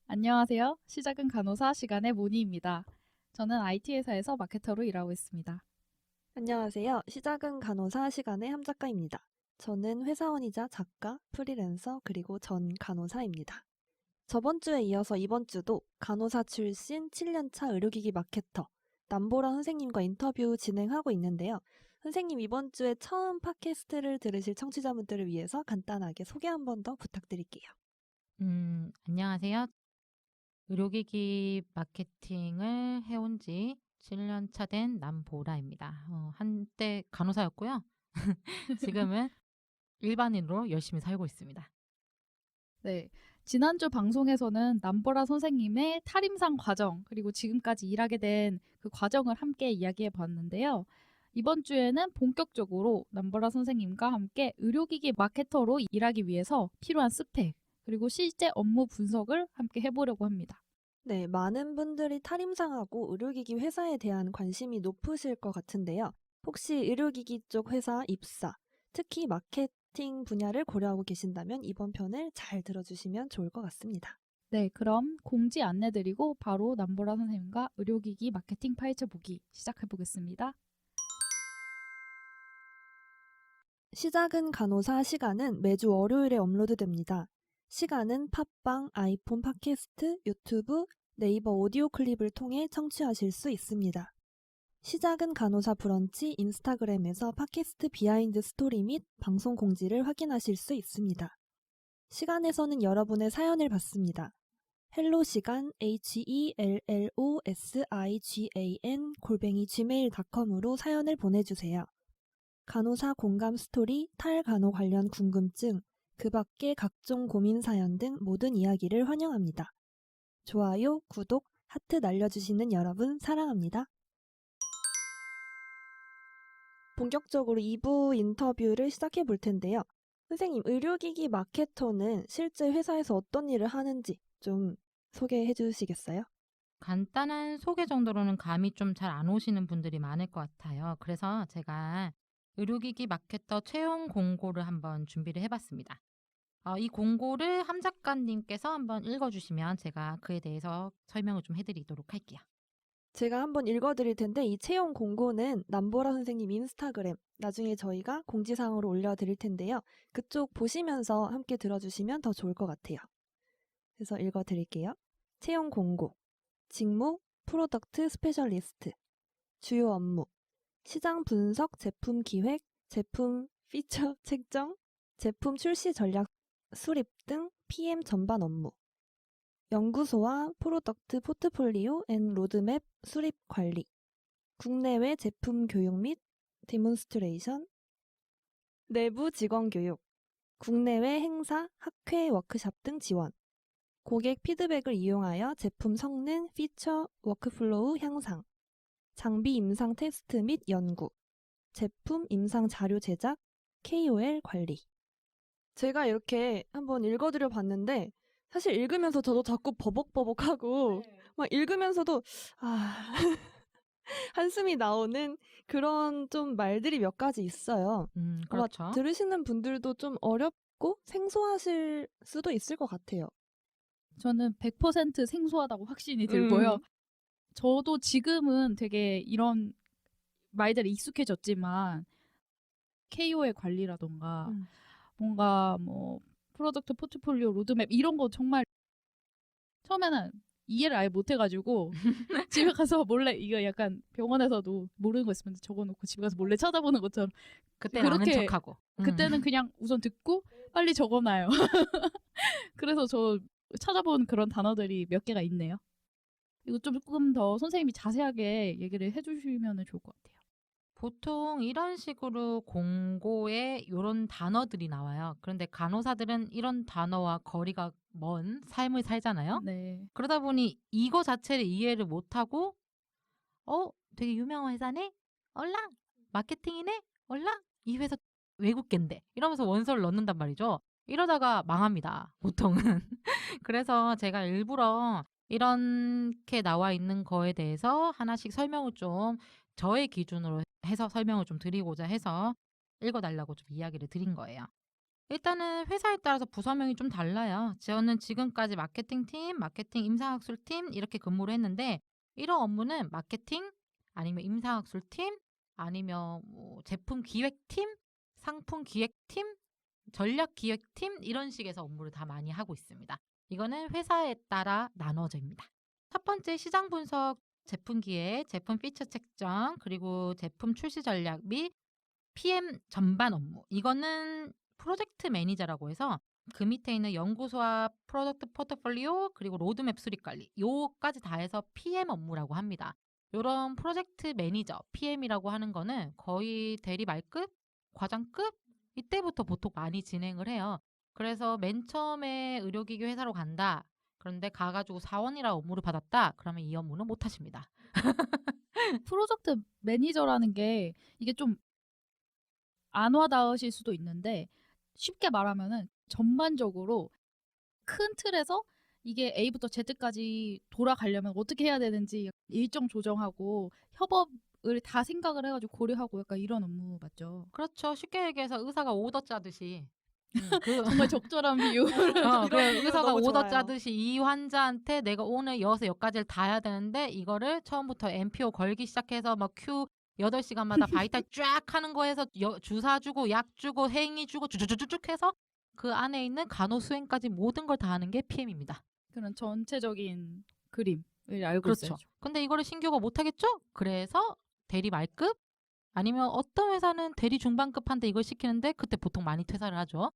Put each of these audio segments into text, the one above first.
안녕하세요. 시작은 간호사 시간의 모니입니다. 저는 IT 회사에서 마케터로 일하고 있습니다. 안녕하세요. 시작은 간호사 시간의 함작가입니다. 저는 회사원이자 작가, 프리랜서, 그리고 전 간호사입니다. 저번 주에 이어서 이번 주도 간호사 출신 7년차 의료기기 마케터 남보라 선생님과 인터뷰 진행하고 있는데요. 선생님, 이번 주에 처음 팟캐스트를 들으실 청취자분들을 위해서 간단하게 소개 한 번 더 부탁드릴게요. 안녕하세요. 의료기기 마케팅을 해온 지 7년 차 된 남보라입니다. 한때 간호사였고요. 지금은 일반인으로 열심히 살고 있습니다. 네, 지난주 방송에서는 남보라 선생님의 탈임상 과정 그리고 지금까지 일하게 된 그 과정을 함께 이야기해 봤는데요. 이번 주에는 본격적으로 남보라 선생님과 함께 의료기기 마케터로 일하기 위해서 필요한 스펙 그리고 실제 업무 분석을 함께 해보려고 합니다. 네, 많은 분들이 탈임상하고 의료기기 회사에 대한 관심이 높으실 것 같은데요. 혹시 의료기기 쪽 회사 입사, 특히 마케팅 분야를 고려하고 계신다면 이번 편을 잘 들어주시면 좋을 것 같습니다. 네, 그럼 공지 안내드리고 바로 남보라 선생님과 의료기기 마케팅 파헤쳐 보기 시작해 보겠습니다. 시작은 간호사 시간은 매주 월요일에 업로드됩니다. 시간은 팟빵, 아이폰 팟캐스트, 유튜브, 네이버 오디오 클립을 통해 청취하실 수 있습니다. 시작은 간호사 브런치 인스타그램에서 팟캐스트 비하인드 스토리 및 방송 공지를 확인하실 수 있습니다. 시간에서는 여러분의 사연을 받습니다. 헬로시간 HELLOSIGAN @gmail.com으로 사연을 보내주세요. 간호사 공감 스토리, 탈간호 관련 궁금증, 그 밖의 각종 고민 사연 등 모든 이야기를 환영합니다. 좋아요, 구독, 하트 날려주시는 여러분 사랑합니다. 본격적으로 2부 인터뷰를 시작해 볼 텐데요. 선생님, 의료기기 마케터는 실제 회사에서 어떤 일을 하는지 좀 소개해 주시겠어요? 간단한 소개 정도로는 감이 좀 잘 안 오시는 분들이 많을 것 같아요. 그래서 제가 의료기기 마케터 채용 공고를 한번 준비를 해봤습니다. 이 공고를 함 작가님께서 한번 읽어주시면 제가 그에 대해서 설명을 좀 해드리도록 할게요. 제가 한번 읽어드릴 텐데 이 채용 공고는 남보라 선생님 인스타그램 나중에 저희가 공지사항으로 올려드릴 텐데요. 그쪽 보시면서 함께 들어주시면 더 좋을 것 같아요. 그래서 읽어드릴게요. 채용 공고 직무 프로덕트 스페셜리스트 주요 업무 시장 분석, 제품 기획, 제품 피처 책정, 제품 출시 전략 수립 등 PM 전반 업무 연구소와 프로덕트 포트폴리오 앤 로드맵 수립 관리 국내외 제품 교육 및 디몬스트레이션 내부 직원 교육 국내외 행사, 학회, 워크샵 등 지원 고객 피드백을 이용하여 제품 성능, 피처, 워크플로우 향상 장비 임상 테스트 및 연구 제품 임상 자료 제작, KOL 관리. 제가 이렇게 한번 읽어드려 봤는데 사실 읽으면서 저도 자꾸 버벅버벅하고 막 읽으면서도 아 한숨이 나오는 그런 좀 말들이 몇 가지 있어요. 아마 그렇죠. 들으시는 분들도 좀 어렵고 생소하실 수도 있을 것 같아요. 저는 100% 생소하다고 확신이 들고요. 저도 지금은 되게 이런 말들이 익숙해졌지만 KO의 관리라던가 음. 뭔가 뭐 프로덕트 포트폴리오 로드맵 이런 거 정말 처음에는 이해를 아예 못 해가지고 집에 가서 몰래 이거 약간 병원에서도 모르는 거 있으면 적어놓고 집에 가서 몰래 찾아보는 것처럼 그때는 아는 그렇게 척하고. 그때는 그냥 우선 듣고 빨리 적어놔요. 그래서 저 찾아본 그런 단어들이 몇 개가 있네요. 이거 조금 더 선생님이 자세하게 얘기를 해주시면 좋을 것 같아요. 보통 이런 식으로 공고에 이런 단어들이 나와요. 그런데 간호사들은 이런 단어와 거리가 먼 삶을 살잖아요. 네. 그러다 보니 이거 자체를 이해를 못하고 되게 유명한 회사네? 얼랑? 마케팅이네? 얼랑? 이 회사 외국계인데 이러면서 원서를 넣는단 말이죠. 이러다가 망합니다. 보통은. 그래서 제가 일부러 이렇게 나와 있는 거에 대해서 하나씩 설명을 좀 저의 기준으로 해서 설명을 좀 드리고자 해서 읽어달라고 좀 이야기를 드린 거예요. 일단은 회사에 따라서 부서명이 좀 달라요. 저는 지금까지 마케팅팀, 마케팅 임상학술팀 이렇게 근무를 했는데 이런 업무는 마케팅 아니면 임상학술팀 아니면 뭐 제품 기획팀, 상품 기획팀, 전략 기획팀 이런 식에서 업무를 다 많이 하고 있습니다. 이거는 회사에 따라 나눠집니다. 첫 번째 시장 분석, 제품 기획, 제품 피처 책정, 그리고 제품 출시 전략 및 PM 전반 업무. 이거는 프로젝트 매니저라고 해서 그 밑에 있는 연구소와 프로덕트 포트폴리오 그리고 로드맵 수립 관리 요까지 다 해서 PM 업무라고 합니다. 요런 프로젝트 매니저 PM이라고 하는 거는 거의 대리 말급, 과장급 이때부터 보통 많이 진행을 해요. 그래서 맨 처음에 의료기기 회사로 간다. 그런데 가가지고 사원이라 업무를 받았다. 그러면 이 업무는 못 하십니다. 프로젝트 매니저라는 게 이게 좀 안 와닿으실 수도 있는데 쉽게 말하면은 전반적으로 큰 틀에서 이게 A부터 Z까지 돌아가려면 어떻게 해야 되는지 일정 조정하고 협업을 다 생각을 해가지고 고려하고 약간 이런 업무 맞죠? 그렇죠. 쉽게 얘기해서 의사가 오더 짜듯이 정말 적절한 비유. 그 이런 비유 의사가 너무 오더 좋아요. 짜듯이 이 환자한테 내가 오늘 여기서 여기까지를 다 해야 되는데 이거를 처음부터 MPO 걸기 시작해서 막 큐 8시간마다 바이탈 쫙 하는 거에서 주사 주고 약 주고 행위 주고 쭉쭉쭉쭉 해서 그 안에 있는 간호 수행까지 모든 걸 다 하는 게 PM입니다. 그런 전체적인 그림을 알고 그렇죠. 있어요. 근데 이거를 신규가 못 하겠죠? 그래서 대리 말급 아니면 어떤 회사는 대리 중반급한테 이걸 시키는데 그때 보통 많이 퇴사를 하죠.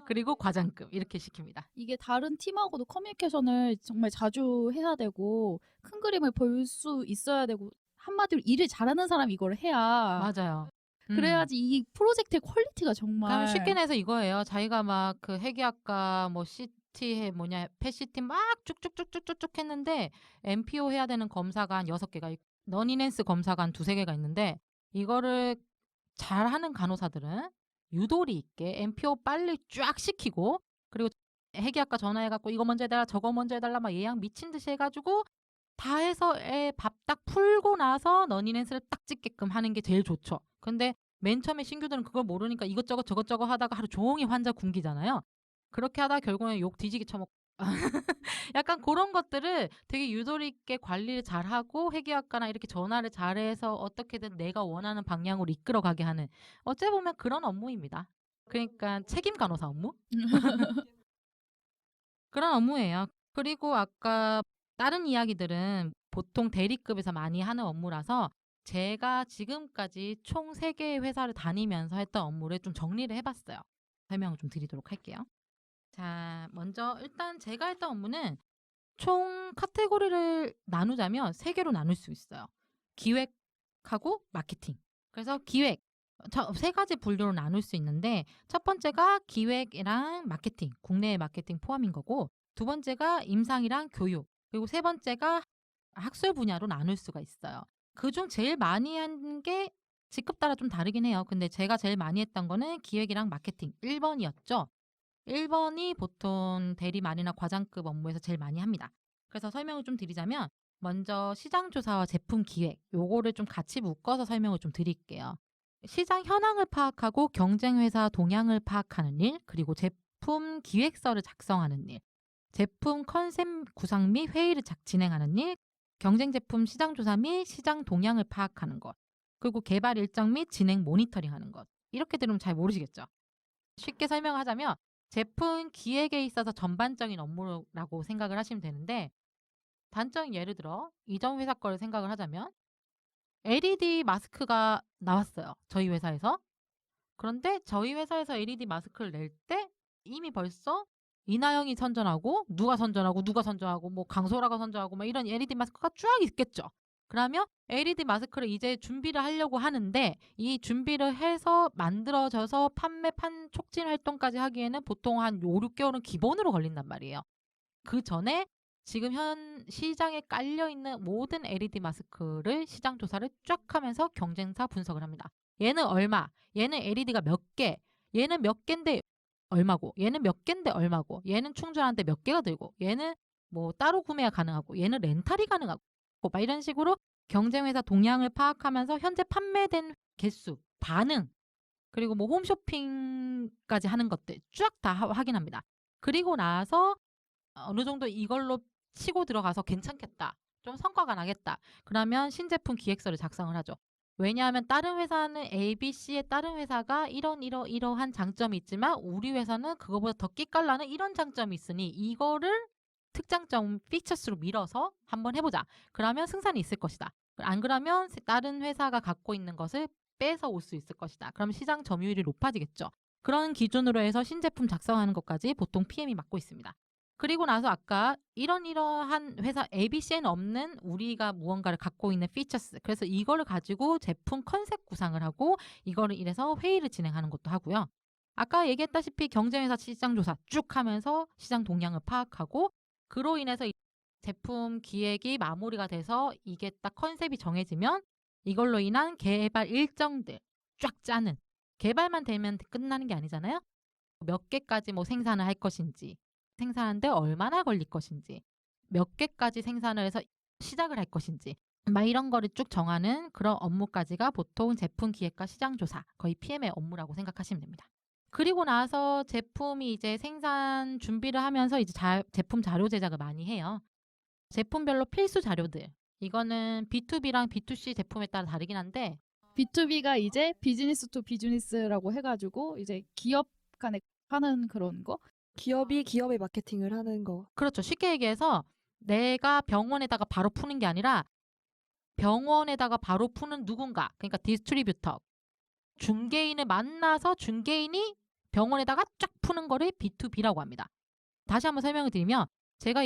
그리고 과장급 이렇게 시킵니다. 이게 다른 팀하고도 커뮤니케이션을 정말 자주 해야 되고 큰 그림을 볼 수 있어야 되고 한마디로 일을 잘하는 사람이 이걸 해야 맞아요. 그래야지 이 프로젝트의 퀄리티가 그러면 정말 쉽게 내서 이거예요. 자기가 막 그 회계학과 뭐 CT 뭐냐 펫CT 막 쭉쭉쭉쭉쭉 했는데 MPO 해야 되는 검사가 한 6개가 있고 너니넨스 검사가 한 2-3개가 있는데 이거를 잘하는 간호사들은 유도리 있게 MPO 빨리 쫙 시키고 그리고 회계학과 전화해갖고 이거 먼저 해달라 저거 먼저 해달라 막 예약 미친 듯이 해가지고 다 해서 애 밥 딱 풀고 나서 너니넨스를 딱 찍게끔 하는 게 제일 좋죠. 근데 맨 처음에 신규들은 그걸 모르니까 이것저것 저것저것 하다가 하루 종일 환자 굶기잖아요. 그렇게 하다 결국엔 욕 뒤지게 처먹고 약간 그런 것들을 되게 유도리 있게 관리를 잘하고 회계학과나 이렇게 전화를 잘해서 어떻게든 내가 원하는 방향으로 이끌어가게 하는 어찌 보면 그런 업무입니다. 그러니까 책임 간호사 업무? 그런 업무예요. 그리고 아까 다른 이야기들은 보통 대리급에서 많이 하는 업무라서 제가 지금까지 총 3개의 회사를 다니면서 했던 업무를 좀 정리를 해봤어요. 설명을 좀 드리도록 할게요. 자, 먼저 일단 제가 했던 업무는 총 카테고리를 나누자면 3개로 나눌 수 있어요. 기획하고 마케팅. 그래서 기획, 3가지 분류로 나눌 수 있는데 첫 번째가 기획이랑 마케팅, 국내의 마케팅 포함인 거고 두 번째가 임상이랑 교육, 그리고 세 번째가 학술 분야로 나눌 수가 있어요. 그중 제일 많이 한 게 직급 따라 좀 다르긴 해요. 근데 제가 제일 많이 했던 거는 기획이랑 마케팅 1번이었죠. 1번이 보통 대리말이나 과장급 업무에서 제일 많이 합니다. 그래서 설명을 좀 드리자면 먼저 시장조사와 제품 기획 요거를 좀 같이 묶어서 설명을 좀 드릴게요. 시장 현황을 파악하고 경쟁회사 동향을 파악하는 일, 그리고 제품 기획서를 작성하는 일, 제품 컨셉 구상 및 회의를 진행하는 일, 경쟁 제품 시장 조사 및 시장 동향을 파악하는 것, 그리고 개발 일정 및 진행 모니터링하는 것. 이렇게 들으면 잘 모르시겠죠? 쉽게 설명하자면 제품 기획에 있어서 전반적인 업무라고 생각을 하시면 되는데 단적인 예를 들어 이전 회사 거를 생각을 하자면 LED 마스크가 나왔어요. 저희 회사에서. 그런데 저희 회사에서 LED 마스크를 낼 때 이미 벌써 이나영이 선전하고 누가 선전하고 뭐 강소라가 선전하고 막 이런 LED 마스크가 쫙 있겠죠. 그러면 LED 마스크를 이제 준비를 하려고 하는데 이 준비를 해서 만들어져서 판매 촉진 활동까지 하기에는 보통 한 5-6개월은 기본으로 걸린단 말이에요. 그 전에 지금 현 시장에 깔려 있는 모든 LED 마스크를 시장 조사를 쫙 하면서 경쟁사 분석을 합니다. 얘는 얼마, 얘는 LED가 몇 개, 얘는 몇 개인데 얼마고, 얘는 몇 개인데 얼마고, 얘는 충전하는데 몇 개가 들고, 얘는 뭐 따로 구매가 가능하고, 얘는 렌탈이 가능하고, 막 이런 식으로 경쟁회사 동향을 파악하면서 현재 판매된 개수, 반응 그리고 뭐 홈쇼핑까지 하는 것들 쫙 다 확인합니다. 그리고 나서 어느 정도 이걸로 치고 들어가서 괜찮겠다. 좀 성과가 나겠다. 그러면 신제품 기획서를 작성을 하죠. 왜냐하면 다른 회사는 ABC의 다른 회사가 이러한 장점이 있지만 우리 회사는 그거보다 더 끼깔나는 이런 장점이 있으니 이거를 특장점 피처스로 밀어서 한번 해보자. 그러면 승산이 있을 것이다. 안 그러면 다른 회사가 갖고 있는 것을 빼서 올 수 있을 것이다. 그럼 시장 점유율이 높아지겠죠. 그런 기준으로 해서 신제품 작성하는 것까지 보통 PM이 맡고 있습니다. 그리고 나서 아까 이러한 회사 ABC에는 없는 우리가 무언가를 갖고 있는 피처스. 그래서 이거를 가지고 제품 컨셉 구상을 하고 이거를 이래서 회의를 진행하는 것도 하고요. 아까 얘기했다시피 경쟁회사 시장조사 쭉 하면서 시장 동향을 파악하고 그로 인해서 이 제품 기획이 마무리가 돼서 이게 딱 컨셉이 정해지면 이걸로 인한 개발 일정들 쫙 짜는 개발만 되면 끝나는 게 아니잖아요. 몇 개까지 뭐 생산을 할 것인지 생산하는데 얼마나 걸릴 것인지 몇 개까지 생산을 해서 시작을 할 것인지 막 이런 거를 쭉 정하는 그런 업무까지가 보통 제품 기획과 시장 조사 거의 PM의 업무라고 생각하시면 됩니다. 그리고 나서 제품이 이제 생산 준비를 하면서 이제 제품 자료 제작을 많이 해요. 제품별로 필수 자료들 이거는 B2B랑 B2C 제품에 따라 다르긴 한데 B2B가 이제 비즈니스 투 비즈니스라고 해가지고 이제 기업 간에 하는 그런 거. 기업이 기업의 마케팅을 하는 거. 그렇죠. 쉽게 얘기해서 내가 병원에다가 바로 푸는 게 아니라 병원에다가 바로 푸는 누군가 그러니까 디스트리뷰터 중개인을 만나서 중개인이 병원에다가 쫙 푸는 거를 B2B라고 합니다. 다시 한번 설명을 드리면 제가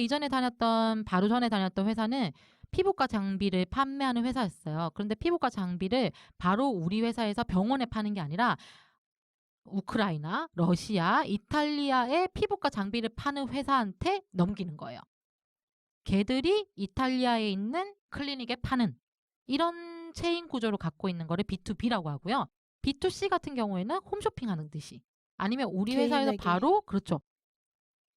바로 전에 다녔던 회사는 피부과 장비를 판매하는 회사였어요. 그런데 피부과 장비를 바로 우리 회사에서 병원에 파는 게 아니라 우크라이나, 러시아, 이탈리아의 피부과 장비를 파는 회사한테 넘기는 거예요. 걔들이 이탈리아에 있는 클리닉에 파는 이런 체인 구조를 갖고 있는 거를 B2B라고 하고요. B2C 같은 경우에는 홈쇼핑 하는 듯이 아니면 우리 회사에서 개인에게. 그렇죠.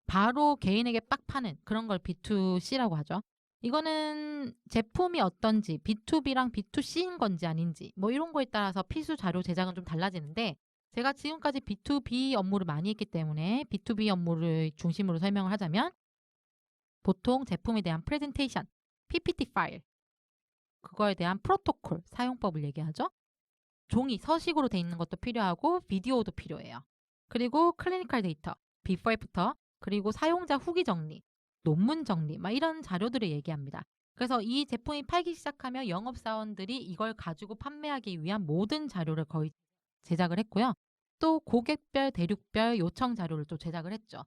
바로 개인에게 빡 파는 그런 걸 B2C라고 하죠. 이거는 제품이 어떤지 B2B랑 B2C인 건지 아닌지 뭐 이런 거에 따라서 필수 자료 제작은 좀 달라지는데 제가 지금까지 B2B 업무를 많이 했기 때문에 B2B 업무를 중심으로 설명을 하자면 보통 제품에 대한 프레젠테이션, PPT 파일, 그거에 대한 프로토콜, 사용법을 얘기하죠. 종이, 서식으로 돼 있는 것도 필요하고 비디오도 필요해요. 그리고 클리니컬 데이터, 비포 애프터, 그리고 사용자 후기 정리, 논문 정리 막 이런 자료들을 얘기합니다. 그래서 이 제품이 팔기 시작하면 영업사원들이 이걸 가지고 판매하기 위한 모든 자료를 거의 제작을 했고요. 또 고객별, 대륙별 요청 자료를 또 제작을 했죠.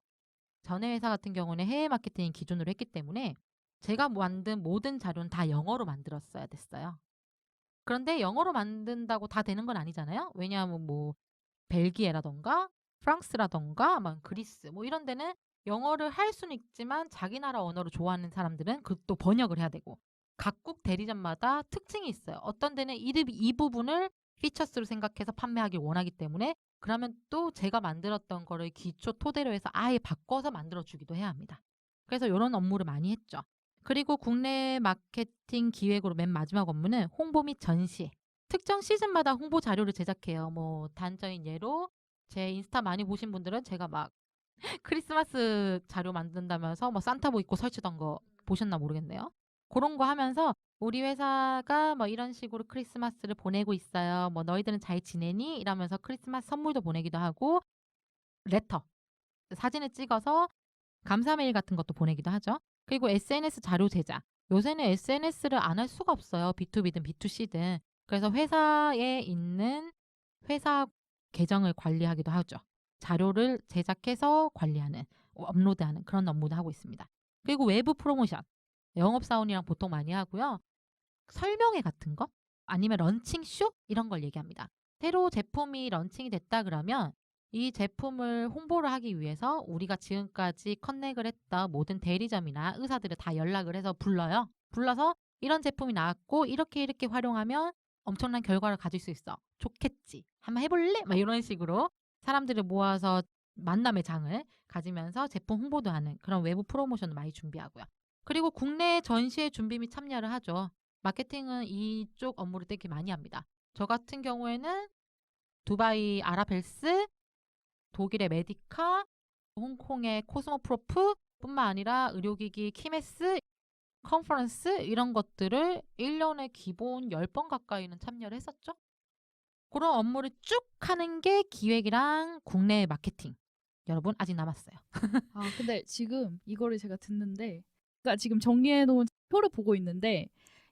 전에 회사 같은 경우는 해외 마케팅 기준으로 했기 때문에 제가 만든 모든 자료는 다 영어로 만들었어야 됐어요. 그런데 영어로 만든다고 다 되는 건 아니잖아요. 왜냐하면 뭐 벨기에라던가 프랑스라던가 막 그리스 뭐 이런 데는 영어를 할 수는 있지만 자기 나라 언어로 좋아하는 사람들은 그 또 번역을 해야 되고 각국 대리점마다 특징이 있어요. 어떤 데는 이 부분을 피처스로 생각해서 판매하길 원하기 때문에 그러면 또 제가 만들었던 거를 기초 토대로 해서 아예 바꿔서 만들어주기도 해야 합니다. 그래서 이런 업무를 많이 했죠. 그리고 국내 마케팅 기획으로 맨 마지막 업무는 홍보 및 전시. 특정 시즌마다 홍보 자료를 제작해요. 뭐 단적인 예로 제 인스타 많이 보신 분들은 제가 막 크리스마스 자료 만든다면서 뭐 산타복 입고 설치던 거 보셨나 모르겠네요. 그런 거 하면서 우리 회사가 뭐 이런 식으로 크리스마스를 보내고 있어요. 뭐 너희들은 잘 지내니? 이러면서 크리스마스 선물도 보내기도 하고 레터, 사진을 찍어서 감사 메일 같은 것도 보내기도 하죠. 그리고 SNS 자료 제작. 요새는 SNS를 안 할 수가 없어요. B2B든 B2C든. 그래서 회사에 있는 회사 계정을 관리하기도 하죠. 자료를 제작해서 관리하는, 업로드하는 그런 업무도 하고 있습니다. 그리고 외부 프로모션. 영업사원이랑 보통 많이 하고요. 설명회 같은 거 아니면 런칭쇼 이런 걸 얘기합니다. 새로 제품이 런칭이 됐다 그러면 이 제품을 홍보를 하기 위해서 우리가 지금까지 컨넥을 했던 모든 대리점이나 의사들을 다 연락을 해서 불러요. 불러서 이런 제품이 나왔고 이렇게 활용하면 엄청난 결과를 가질 수 있어. 좋겠지. 한번 해볼래? 막 이런 식으로 사람들을 모아서 만남의 장을 가지면서 제품 홍보도 하는 그런 외부 프로모션을 많이 준비하고요. 그리고 국내 전시회 준비 및 참여를 하죠. 마케팅은 이쪽 업무를 되게 많이 합니다. 저 같은 경우에는 두바이 아라벨스, 독일의 메디카, 홍콩의 코스모프로프 뿐만 아니라 의료기기 키메스, 컨퍼런스 이런 것들을 1년에 기본 10번 가까이는 참여를 했었죠. 그런 업무를 쭉 하는 게 기획이랑 국내 마케팅. 여러분 아직 남았어요. 아, 근데 지금 이거를 제가 듣는데, 그러니까 지금 정리해놓은 표를 보고 있는데,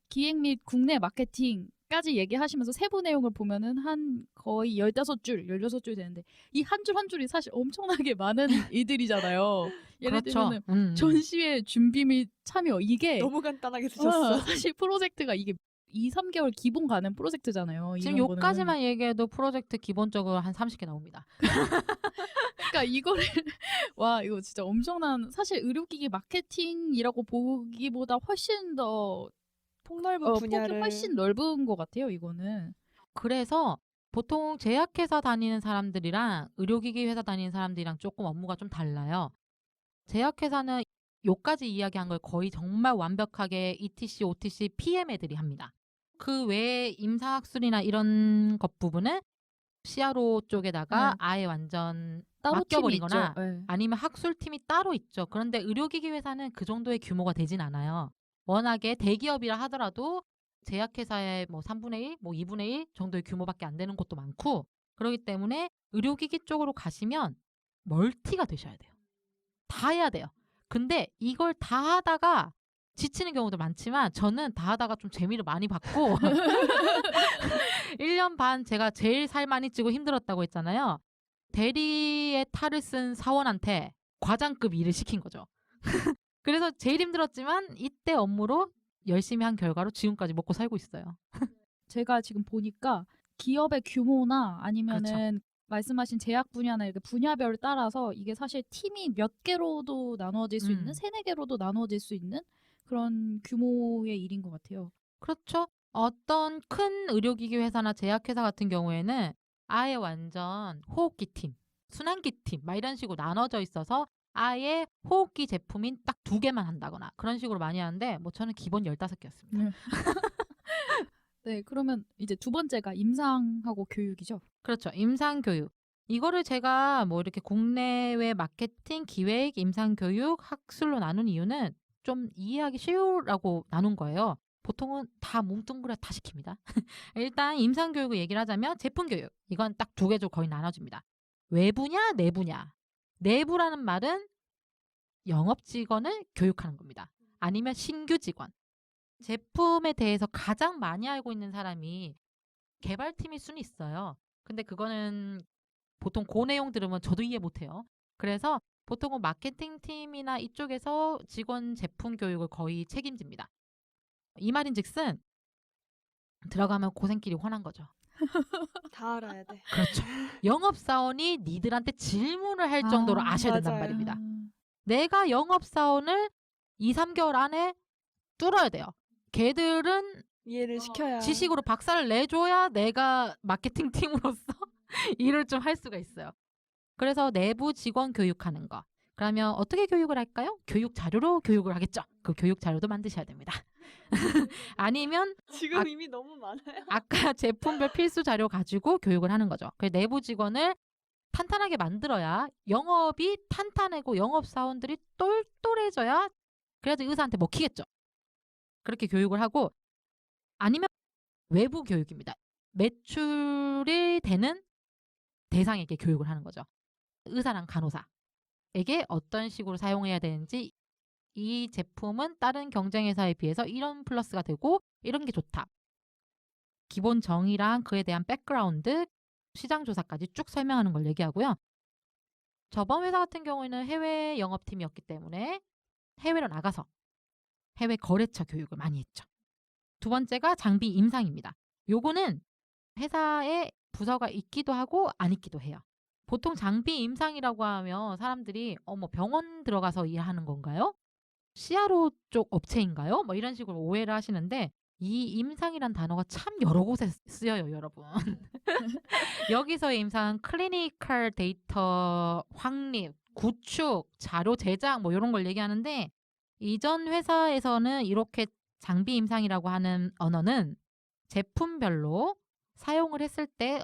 기획 및 국내 마케팅까지 얘기하시면서 세부 내용을 보면은 한 거의 15줄, 16줄 되는데, 이 한 줄 한 줄이 사실 엄청나게 많은 일들이잖아요. 예를 그렇죠. 들면은 전시회 준비 및 참여, 이게 너무 간단하게 쓰셨어. 사실 프로젝트가 이게 2, 3개월 기본 가는 프로젝트잖아요. 지금 이런 거는. 요까지만 얘기해도 프로젝트 기본적으로 한 30개 나옵니다. 그러니까 이거를 와, 이거 진짜 엄청난, 사실 의료기기 마케팅이라고 보기보다 훨씬 더 폭넓은 폭이 분야를 훨씬 넓은 것 같아요. 이거는. 그래서 보통 제약회사 다니는 사람들이랑 의료기기 회사 다니는 사람들이랑 조금 업무가 좀 달라요. 제약회사는 요까지 이야기한 걸 거의 정말 완벽하게 ETC, OTC, PM 애들이 합니다. 그 외에 임상학술이나 이런 것 부분은 CRO 쪽에다가 네. 아예 완전 따로 팀이 있죠. 맡겨버리거나 네. 아니면 학술팀이 따로 있죠. 그런데 의료기기 회사는 그 정도의 규모가 되진 않아요. 워낙에 대기업이라 하더라도 제약회사의 뭐 3분의 1, 뭐 2분의 1 정도의 규모밖에 안 되는 곳도 많고, 그렇기 때문에 의료기기 쪽으로 가시면 멀티가 되셔야 돼요. 다 해야 돼요. 근데 이걸 다 하다가 지치는 경우도 많지만 저는 다 하다가 좀 재미를 많이 받고 1년 반 제가 제일 살 많이 찌고 힘들었다고 했잖아요. 대리의 탈을 쓴 사원한테 과장급 일을 시킨 거죠. 그래서 제일 힘들었지만 이때 업무로 열심히 한 결과로 지금까지 먹고 살고 있어요. 제가 지금 보니까 기업의 규모나 아니면은 그렇죠. 말씀하신 제약 분야나 이렇게 분야별 따라서 이게 사실 팀이 몇 개로도 나누어질 수 있는, 3-4개로도 나누어질 수 있는 그런 규모의 일인 것 같아요. 그렇죠. 어떤 큰 의료기기 회사나 제약회사 같은 경우에는 아예 완전 호흡기 팀, 순환기 팀 막 이런 식으로 나눠져 있어서 아예 호흡기 제품인 딱 2개만 한다거나 그런 식으로 많이 하는데 뭐 저는 기본 15개였습니다. 네. 네, 그러면 이제 두 번째가 임상하고 교육이죠. 그렇죠. 임상교육. 이거를 제가 뭐 이렇게 국내외 마케팅, 기획, 임상교육, 학술로 나눈 이유는 좀 이해하기 쉬우라고 나눈 거예요. 보통은 다 뭉뚱그려 다 시킵니다. 일단 임상교육을 얘기를 하자면 제품교육. 이건 딱 2개조 거의 나눠집니다. 외부냐, 내부냐. 내부라는 말은 영업 직원을 교육하는 겁니다. 아니면 신규 직원. 제품에 대해서 가장 많이 알고 있는 사람이 개발팀일 수는 있어요. 근데 그거는 보통 그 내용 들으면 저도 이해 못해요. 그래서 보통은 마케팅팀이나 이쪽에서 직원 제품 교육을 거의 책임집니다. 이 말인즉슨 들어가면 고생길이 훤한 거죠. 다 알아야 돼. 그렇죠. 영업사원이 니들한테 질문을 할 정도로 아셔야 된단 맞아요. 말입니다. 내가 영업사원을 2, 3개월 안에 뚫어야 돼요. 걔들은 이해를 시켜야. 지식으로 박살을 내줘야 내가 마케팅 팀으로서 일을 좀 할 수가 있어요. 그래서 내부 직원 교육하는 거. 그러면 어떻게 교육을 할까요? 교육 자료로 교육을 하겠죠. 그 교육 자료도 만드셔야 됩니다. 아니면 지금 이미 너무 많아요. 아까 제품별 필수 자료 가지고 교육을 하는 거죠. 그래서 내부 직원을 탄탄하게 만들어야 영업이 탄탄하고 영업사원들이 똘똘해져야 그래야지 의사한테 먹히겠죠. 그렇게 교육을 하고, 아니면 외부 교육입니다. 매출이 되는 대상에게 교육을 하는 거죠. 의사랑 간호사에게 어떤 식으로 사용해야 되는지, 이 제품은 다른 경쟁회사에 비해서 이런 플러스가 되고 이런 게 좋다. 기본 정의랑 그에 대한 백그라운드, 시장 조사까지 쭉 설명하는 걸 얘기하고요. 저번 회사 같은 경우에는 해외 영업팀이었기 때문에 해외로 나가서 해외 거래처 교육을 많이 했죠. 두 번째가 장비 임상입니다. 요거는 회사에 부서가 있기도 하고 안 있기도 해요. 보통 장비 임상이라고 하면 사람들이 뭐 병원 들어가서 일하는 건가요? CRO 쪽 업체인가요? 뭐 이런 식으로 오해를 하시는데, 이 임상이란 단어가 참 여러 곳에 쓰여요, 여러분. 여기서의 임상은 클리니컬 데이터 확립, 구축, 자료 제작 뭐 이런 걸 얘기하는데, 이전 회사에서는 이렇게 장비 임상이라고 하는 언어는 제품별로 사용을 했을 때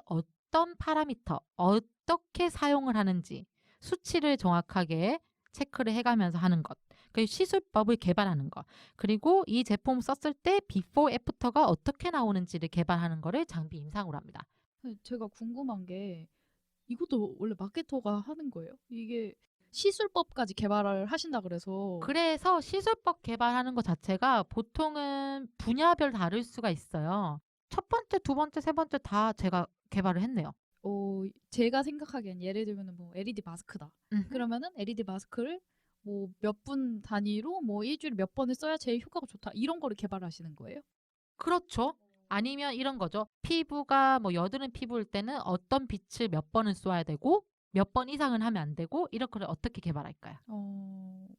어떤 파라미터, 어떻게 사용을 하는지 수치를 정확하게 체크를 해가면서 하는 것. 그 시술법을 개발하는 것. 그리고 이 제품 썼을 때 비포 애프터가 어떻게 나오는지를 개발하는 거를 장비 임상으로 합니다. 제가 궁금한 게 이것도 원래 마케터가 하는 거예요? 이게 시술법까지 개발을 하신다 그래서 그래서 시술법 개발하는 것 자체가 보통은 분야별 다를 수가 있어요. 첫 번째, 두 번째, 세 번째 다 제가 개발을 했네요. 제가 생각하기엔 예를 들면 뭐 LED 마스크다. 그러면은 LED 마스크를 뭐 몇 분 단위로 뭐 일주일에 몇 번을 써야 제일 효과가 좋다. 이런 거를 개발하시는 거예요? 그렇죠. 아니면 이런 거죠. 피부가 뭐 여드름 피부일 때는 어떤 빛을 몇 번을 쏘아야 되고 몇 번 이상은 하면 안 되고 이런 거를 어떻게 개발할까요?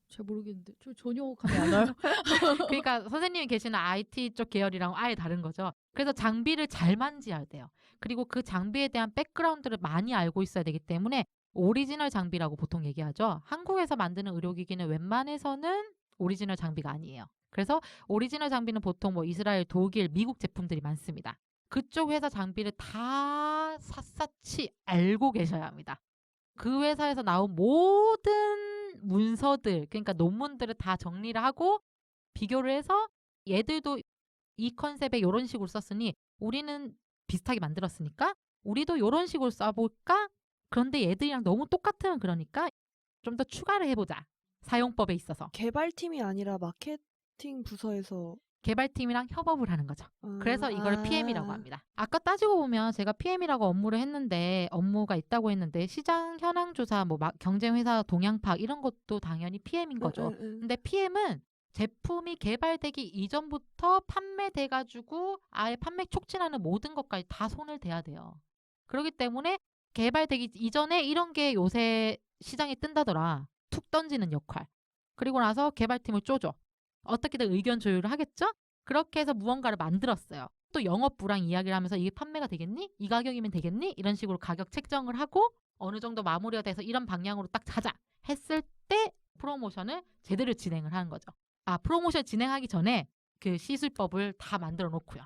잘 모르겠는데. 저 전혀 감이 안 와요. 그러니까 선생님이 계시는 IT 쪽 계열이랑 아예 다른 거죠. 그래서 장비를 잘 만지어야 돼요. 그리고 그 장비에 대한 백그라운드를 많이 알고 있어야 되기 때문에 오리지널 장비라고 보통 얘기하죠. 한국에서 만드는 의료기기는 웬만해서는 오리지널 장비가 아니에요. 그래서 오리지널 장비는 보통 뭐 이스라엘, 독일, 미국 제품들이 많습니다. 그쪽 회사 장비를 다 샅샅이 알고 계셔야 합니다. 그 회사에서 나온 모든 문서들, 그러니까 논문들을 다 정리를 하고 비교를 해서 얘들도 이 컨셉에 이런 식으로 썼으니 우리는 비슷하게 만들었으니까 우리도 이런 식으로 써볼까? 그런데 얘들이랑 너무 똑같으면 그러니까 좀 더 추가를 해보자. 사용법에 있어서. 개발팀이 아니라 마케팅 부서에서 개발팀이랑 협업을 하는 거죠. 그래서 이걸 PM이라고 합니다. 아까 따지고 보면 제가 PM이라고 업무가 있다고 했는데 시장 현황 조사, 뭐 경쟁 회사 동향 파악 이런 것도 당연히 PM인 거죠. 근데 PM은 제품이 개발되기 이전부터 판매돼 가지고 아예 판매 촉진하는 모든 것까지 다 손을 대야 돼요. 그렇기 때문에 개발되기 이전에 이런 게 요새 시장에 뜬다더라. 툭 던지는 역할. 그리고 나서 개발팀을 쪼죠. 어떻게든 의견 조율을 하겠죠? 그렇게 해서 무언가를 만들었어요. 또 영업부랑 이야기를 하면서 이게 판매가 되겠니? 이 가격이면 되겠니? 이런 식으로 가격 책정을 하고 어느 정도 마무리가 돼서 이런 방향으로 딱 가자 했을 때 프로모션을 제대로 진행을 하는 거죠. 프로모션 진행하기 전에 그 시술법을 다 만들어 놓고요.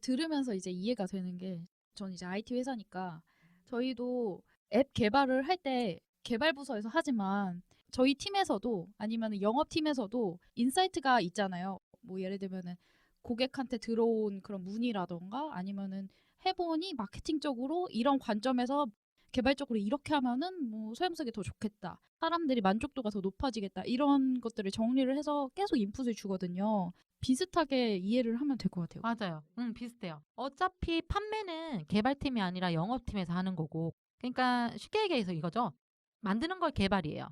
들으면서 이제 이해가 되는 게 전 이제 IT 회사니까 저희도 앱 개발을 할 때 개발 부서에서 하지만 저희 팀에서도 아니면 영업팀에서도 인사이트가 있잖아요. 뭐 예를 들면은 고객한테 들어온 그런 문의라던가 아니면은 해보니 마케팅적으로 이런 관점에서 개발적으로 이렇게 하면은 뭐 소염색이 더 좋겠다. 사람들이 만족도가 더 높아지겠다. 이런 것들을 정리를 해서 계속 인풋을 주거든요. 비슷하게 이해를 하면 될 것 같아요. 맞아요. 비슷해요. 어차피 판매는 개발팀이 아니라 영업팀에서 하는 거고 그러니까 쉽게 얘기해서 이거죠. 만드는 걸 개발이에요.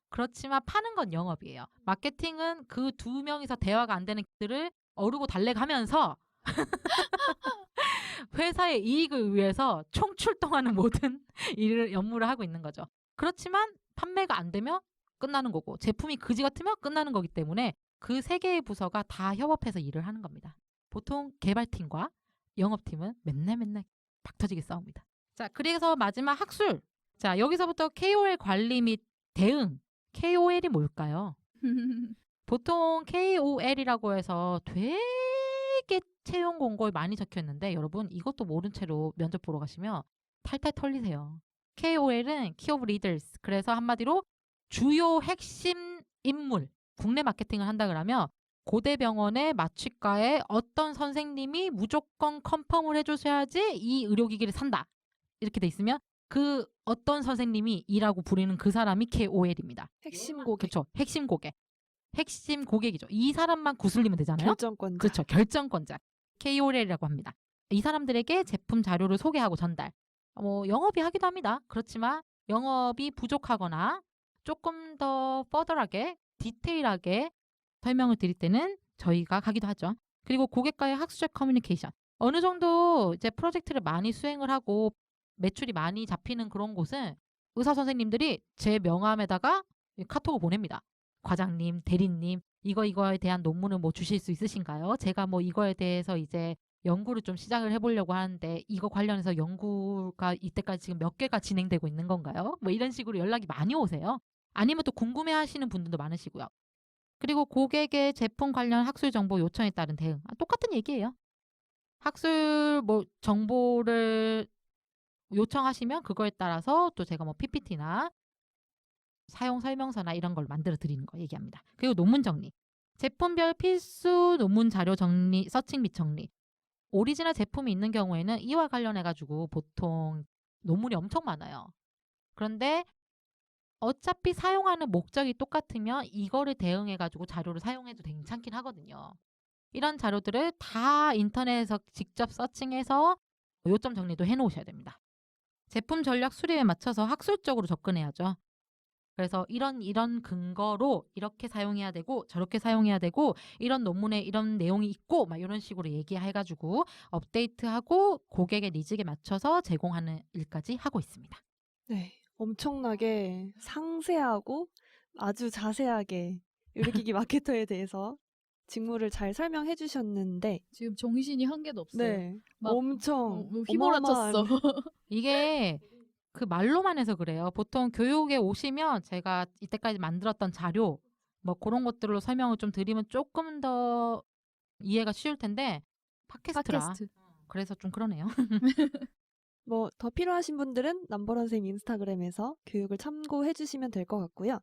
그렇지만 파는 건 영업이에요. 마케팅은 그 두 명이서 대화가 안 되는 것들을 어르고 달래가면서 회사의 이익을 위해서 총출동하는 모든 업무를 하고 있는 거죠. 그렇지만 판매가 안 되면 끝나는 거고 제품이 그지 같으면 끝나는 거기 때문에 그 세 개의 부서가 다 협업해서 일을 하는 겁니다. 보통 개발팀과 영업팀은 맨날 박터지게 싸웁니다. 자, 그래서 마지막 학술. 자, 여기서부터 KOL 관리 및 대응. KOL이 뭘까요? 보통 KOL이라고 해서 되게 채용 공고에 많이 적혀 있는데 여러분 이것도 모른 채로 면접 보러 가시면 탈탈 털리세요. KOL은 Key of Leaders. 그래서 한마디로 주요 핵심 인물. 국내 마케팅을 한다 그러면 고대병원의 마취과에 어떤 선생님이 무조건 컨펌을 해주셔야지 이 의료기기를 산다. 이렇게 돼 있으면 그 어떤 선생님이 이라고 부르는 그 사람이 KOL입니다. 핵심 고객, 그렇죠. 핵심 고객. 핵심 고객이죠. 이 사람만 구슬리면 되잖아요. 결정권자. 그렇죠. 결정권자. KOL이라고 합니다. 이 사람들에게 제품 자료를 소개하고 전달. 영업이 하기도 합니다. 그렇지만 영업이 부족하거나 조금 더 퍼더하게 디테일하게 설명을 드릴 때는 저희가 가기도 하죠. 그리고 고객과의 학술적 커뮤니케이션. 어느 정도 이제 프로젝트를 많이 수행을 하고 매출이 많이 잡히는 그런 곳은 의사 선생님들이 제 명함에다가 카톡을 보냅니다. 과장님, 대리님, 이거에 대한 논문을 뭐 주실 수 있으신가요? 제가 뭐 이거에 대해서 이제 연구를 좀 시작을 해보려고 하는데 이거 관련해서 연구가 이때까지 지금 몇 개가 진행되고 있는 건가요? 뭐 이런 식으로 연락이 많이 오세요. 아니면 또 궁금해하시는 분들도 많으시고요. 그리고 고객의 제품 관련 학술 정보 요청에 따른 대응. 똑같은 얘기예요. 학술 뭐 정보를 요청하시면 그거에 따라서 또 제가 뭐 PPT나 사용 설명서나 이런 걸 만들어 드리는 거 얘기합니다. 그리고 논문 정리. 제품별 필수 논문 자료 정리, 서칭 및 정리. 오리지널 제품이 있는 경우에는 이와 관련해 가지고 보통 논문이 엄청 많아요. 그런데 어차피 사용하는 목적이 똑같으면 이거를 대응해 가지고 자료를 사용해도 괜찮긴 하거든요. 이런 자료들을 다 인터넷에서 직접 서칭해서 요점 정리도 해 놓으셔야 됩니다. 제품 전략 수립에 맞춰서 학술적으로 접근해야죠. 그래서 이런 근거로 이렇게 사용해야 되고 저렇게 사용해야 되고 이런 논문에 이런 내용이 있고 막 이런 식으로 얘기해 가지고 업데이트하고 고객의 니즈에 맞춰서 제공하는 일까지 하고 있습니다. 네. 엄청나게 상세하고 아주 자세하게 의료기기 마케터에 대해서 직무를 잘 설명해 주셨는데 지금 정신이 한 개도 없어요. 네. 막 엄청 휘몰아쳤어. 어마어마한 이게 그 말로만 해서 그래요. 보통 교육에 오시면 제가 이때까지 만들었던 자료 뭐 그런 것들로 설명을 좀 드리면 조금 더 이해가 쉬울 텐데 팟캐스트라 팟캐스트. 그래서 좀 그러네요. 뭐 더 필요하신 분들은 남보라 선생님 인스타그램에서 교육을 참고해 주시면 될 것 같고요.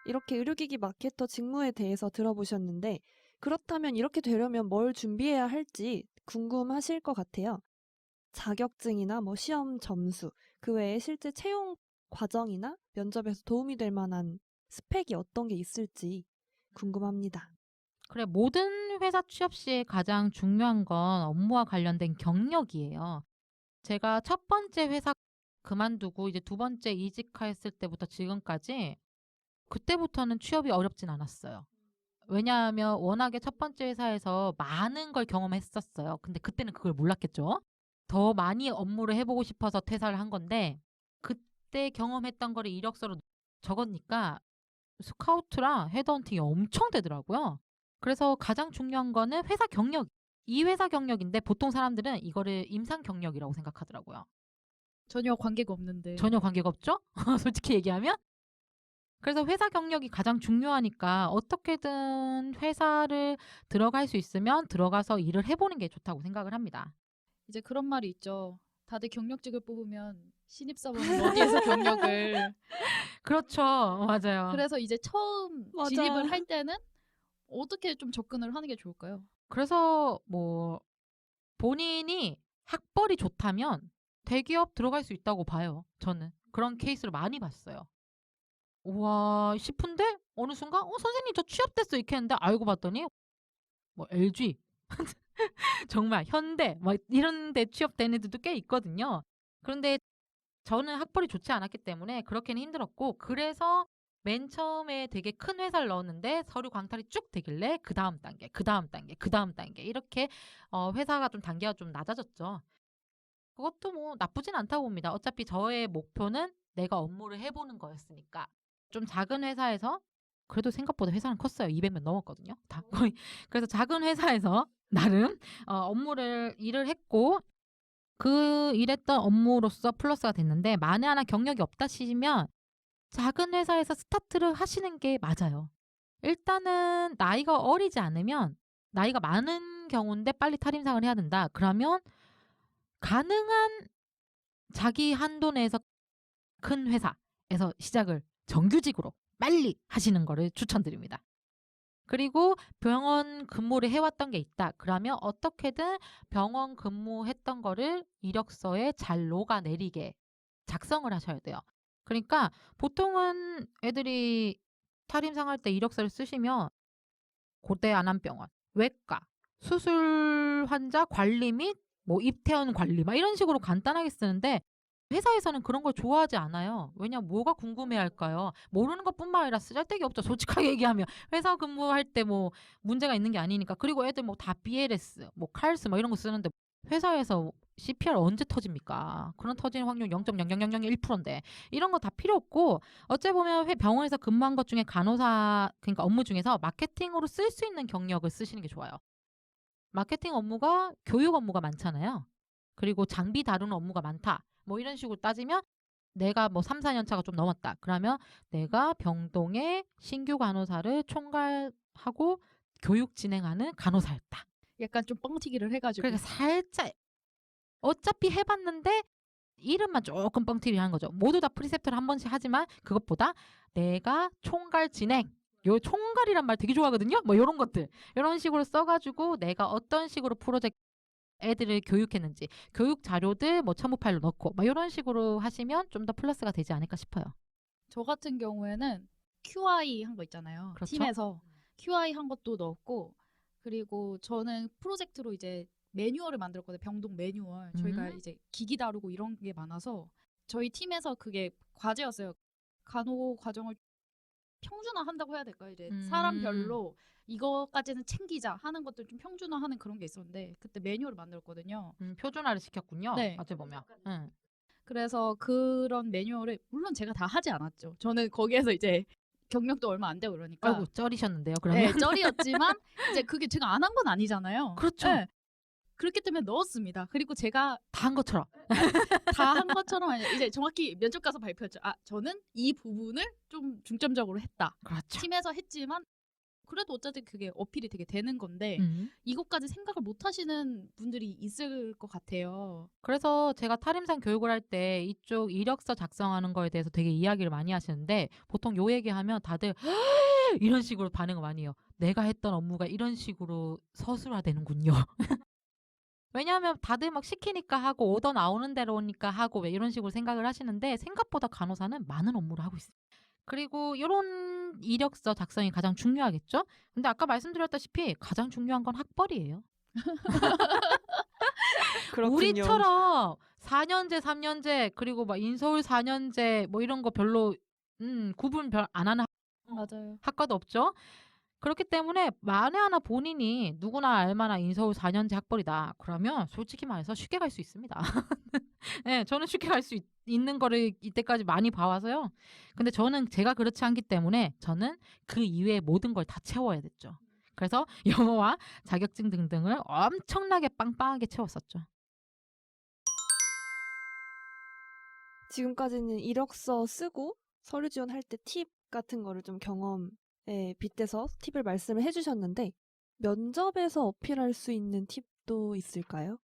이렇게 의료기기 마케터 직무에 대해서 들어보셨는데 그렇다면 이렇게 되려면 뭘 준비해야 할지 궁금하실 것 같아요. 자격증이나 뭐 시험 점수, 그 외에 실제 채용 과정이나 면접에서 도움이 될 만한 스펙이 어떤 게 있을지 궁금합니다. 그래, 모든 회사 취업 시에 가장 중요한 건 업무와 관련된 경력이에요. 제가 첫 번째 회사 그만두고 이제 두 번째 이직했을 때부터 지금까지 그때부터는 취업이 어렵진 않았어요. 왜냐하면 워낙에 첫 번째 회사에서 많은 걸 경험했었어요. 근데 그때는 그걸 몰랐겠죠. 더 많이 업무를 해보고 싶어서 퇴사를 한 건데 그때 경험했던 거를 이력서로 적으니까 스카우트랑 헤드헌팅이 엄청 되더라고요. 그래서 가장 중요한 거는 회사 경력. 이 회사 경력인데 보통 사람들은 이거를 임상 경력이라고 생각하더라고요. 전혀 관계가 없는데. 전혀 관계가 없죠? 솔직히 얘기하면. 그래서 회사 경력이 가장 중요하니까 어떻게든 회사를 들어갈 수 있으면 들어가서 일을 해보는 게 좋다고 생각을 합니다. 이제 그런 말이 있죠. 다들 경력직을 뽑으면 신입사원은 어디에서 경력을. 그렇죠. 맞아요. 그래서 이제 처음 맞아. 진입을 할 때는 어떻게 좀 접근을 하는 게 좋을까요? 그래서 뭐 본인이 학벌이 좋다면 대기업 들어갈 수 있다고 봐요. 저는 그런 케이스를 많이 봤어요. 우와 싶은데 어느 순간 선생님 저 취업됐어 이렇게 했는데 알고 봤더니 뭐 LG 정말 현대 막 이런 데 취업된 애들도 꽤 있거든요. 그런데 저는 학벌이 좋지 않았기 때문에 그렇게는 힘들었고 그래서 맨 처음에 되게 큰 회사를 넣었는데 서류 광탈이 쭉 되길래 그다음 단계, 그다음 단계, 그다음 단계 이렇게 회사가 좀 단계가 좀 낮아졌죠. 그것도 뭐 나쁘진 않다고 봅니다. 어차피 저의 목표는 내가 업무를 해보는 거였으니까. 좀 작은 회사에서 그래도 생각보다 회사는 컸어요. 200명 넘었거든요. 다 거의. 그래서 작은 회사에서 나름 일을 했고 그 일했던 업무로서 플러스가 됐는데 만에 하나 경력이 없다 치면 작은 회사에서 스타트를 하시는 게 맞아요. 일단은 나이가 어리지 않으면 나이가 많은 경우인데 빨리 탈임상을 해야 된다. 그러면 가능한 자기 한도 내에서 큰 회사에서 시작을 정규직으로 빨리 하시는 거를 추천드립니다. 그리고 병원 근무를 해왔던 게 있다. 그러면 어떻게든 병원 근무했던 거를 이력서에 잘 녹아내리게 작성을 하셔야 돼요. 그러니까 보통은 애들이 탈임상 할 때 이력서를 쓰시면 고대 안암병원, 외과, 수술 환자 관리 및 뭐 입퇴원 관리 막 이런 식으로 간단하게 쓰는데 회사에서는 그런 걸 좋아하지 않아요. 왜냐면 뭐가 궁금해할까요? 모르는 것뿐만 아니라 쓰잘데기 없죠. 솔직하게 얘기하면 회사 근무할 때 뭐 문제가 있는 게 아니니까. 그리고 애들 뭐 다 BLS, 뭐 칼스 뭐 이런 거 쓰는데 회사에서 CPR 언제 터집니까? 그런 터지는 확률 0.00001%인데 이런 거 다 필요 없고 어째 보면 병원에서 근무한 것 중에 간호사 그러니까 업무 중에서 마케팅으로 쓸 수 있는 경력을 쓰시는 게 좋아요. 마케팅 업무가 교육 업무가 많잖아요. 그리고 장비 다루는 업무가 많다. 뭐 이런 식으로 따지면 내가 뭐 3, 4년 차가 좀 넘었다. 그러면 내가 병동의 신규 간호사를 총괄하고 교육 진행하는 간호사였다. 약간 좀 뻥튀기를 해가지고. 그러니까 살짝 어차피 해봤는데 이름만 조금 뻥튀기 하는 거죠. 모두 다 프리셉터를 한 번씩 하지만 그것보다 내가 총괄 진행, 요 총괄이란 말 되게 좋아하거든요. 뭐 이런 것들, 이런 식으로 써가지고 내가 어떤 식으로 프로젝트 애들을 교육했는지 교육 자료들 뭐 첨부 파일로 넣고 막 이런 식으로 하시면 좀 더 플러스가 되지 않을까 싶어요. 저 같은 경우에는 QI 한 거 있잖아요. 그렇죠. 팀에서 QI 한 것도 넣었고, 그리고 저는 프로젝트로 이제 매뉴얼을 만들었거든요. 병동 매뉴얼. 저희가 이제 기기 다루고 이런 게 많아서 저희 팀에서 그게 과제였어요. 간호 과정을 평준화한다고 해야 될까요? 이제 사람별로 이거까지는 챙기자 하는 것들 좀 평준화하는 그런 게 있었는데 그때 매뉴얼을 만들었거든요. 표준화를 시켰군요. 네. 어찌 보면. 그래서 그런 매뉴얼을 물론 제가 다 하지 않았죠. 저는 거기에서 이제 경력도 얼마 안 되고 그러니까 아이고 쩔이셨는데요. 그러면 네, 쩔이었지만 이제 그게 제가 안 한 건 아니잖아요. 그렇죠. 네. 그렇기 때문에 넣었습니다. 그리고 제가 다 한 것처럼. 다 한 것처럼 아니라 이제 정확히 면접 가서 발표했죠. 아, 저는 이 부분을 좀 중점적으로 했다. 그렇죠. 팀에서 했지만 그래도 어쨌든 그게 어필이 되게 되는 건데 이것까지 생각을 못 하시는 분들이 있을 것 같아요. 그래서 제가 탈임상 교육을 할 때 이쪽 이력서 작성하는 거에 대해서 되게 이야기를 많이 하시는데 보통 요 얘기하면 다들 이런 식으로 반응을 많이 해요. 내가 했던 업무가 이런 식으로 서술화되는군요. 왜냐하면 다들 막 시키니까 하고 오더 나오는 대로 오니까 하고 왜 이런 식으로 생각을 하시는데 생각보다 간호사는 많은 업무를 하고 있어요. 그리고 이런 이력서 작성이 가장 중요하겠죠? 근데 아까 말씀드렸다시피 가장 중요한 건 학벌이에요. 그렇군요. 우리처럼 4년제, 3년제 그리고 막 인서울 4년제 뭐 이런 거 별로 구분 별 안 하는 맞아요. 학과도 없죠. 그렇기 때문에 만에 하나 본인이 누구나 알만한 인서울 4년제 학벌이다. 그러면 솔직히 말해서 쉽게 갈 수 있습니다. 네, 저는 쉽게 갈 수 있는 거를 이때까지 많이 봐와서요. 근데 저는 제가 그렇지 않기 때문에 저는 그 이외의 모든 걸 다 채워야 됐죠. 그래서 영어와 자격증 등등을 엄청나게 빵빵하게 채웠었죠. 지금까지는 이력서 쓰고 서류 지원할 때 팁 같은 거를 좀 경험에 빗대서 팁을 말씀을 해주셨는데 면접에서 어필할 수 있는 팁도 있을까요?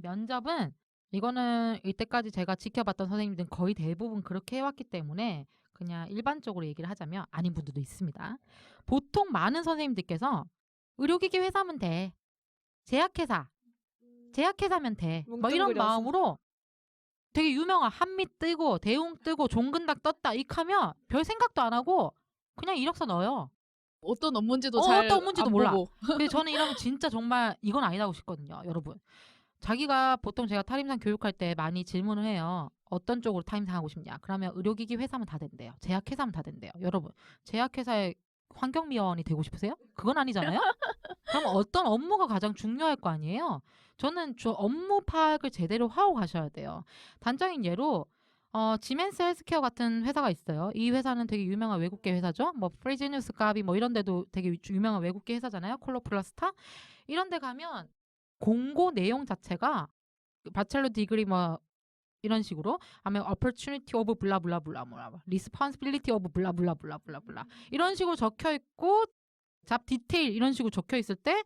면접은 이거는 이때까지 제가 지켜봤던 선생님들은 거의 대부분 그렇게 해왔기 때문에 그냥 일반적으로 얘기를 하자면 아닌 분들도 있습니다. 보통 많은 선생님들께서 의료기기 회사면 돼. 제약회사면 돼. 뭐 이런 뭉뚱그려서. 마음으로 되게 유명한 한미 뜨고 대웅 뜨고 종근당 떴다 익하면 별 생각도 안 하고 그냥 이력서 넣어요. 어떤 업무인지도 잘 어떤 업무인지도 안 몰라. 보고. 근데 저는 이러면 진짜 정말 이건 아니라고 싶거든요, 여러분. 자기가 보통 제가 탈임상 교육할 때 많이 질문을 해요. 어떤 쪽으로 탈임상 하고 싶냐? 그러면 의료기기 회사면 다 된대요. 제약회사면 다 된대요. 여러분, 제약회사의 환경미화원이 되고 싶으세요? 그건 아니잖아요. 그럼 어떤 업무가 가장 중요할 거 아니에요? 저는 저 업무 파악을 제대로 하고 가셔야 돼요. 단적인 예로 지멘스 헬스케어 같은 회사가 있어요. 이 회사는 되게 유명한 외국계 회사죠. 뭐 프리지뉴스 가비 뭐 이런 데도 되게 유명한 외국계 회사잖아요. 콜로플라스타. 이런 데 가면 공고 내용 자체가 바첼러 디그리 뭐 이런 식으로 하면 opportunity of 블라블라블라 responsibility of 블라블라블라블라 이런 식으로 적혀 있고 잡 디테일 이런 식으로 적혀 있을 때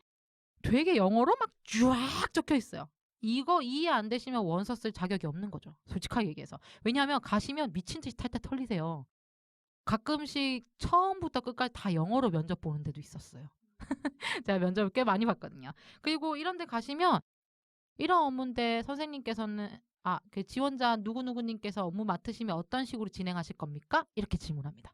되게 영어로 막 쫙 적혀 있어요. 이거 이해 안 되시면 원서 쓸 자격이 없는 거죠. 솔직하게 얘기해서. 왜냐하면 가시면 미친 듯이 탈탈 털리세요. 가끔씩 처음부터 끝까지 다 영어로 면접 보는 데도 있었어요. 제가 면접을 꽤 많이 봤거든요. 그리고 이런 데 가시면 이런 업무인데 선생님께서는 그 지원자 누구누구님께서 업무 맡으시면 어떤 식으로 진행하실 겁니까? 이렇게 질문합니다.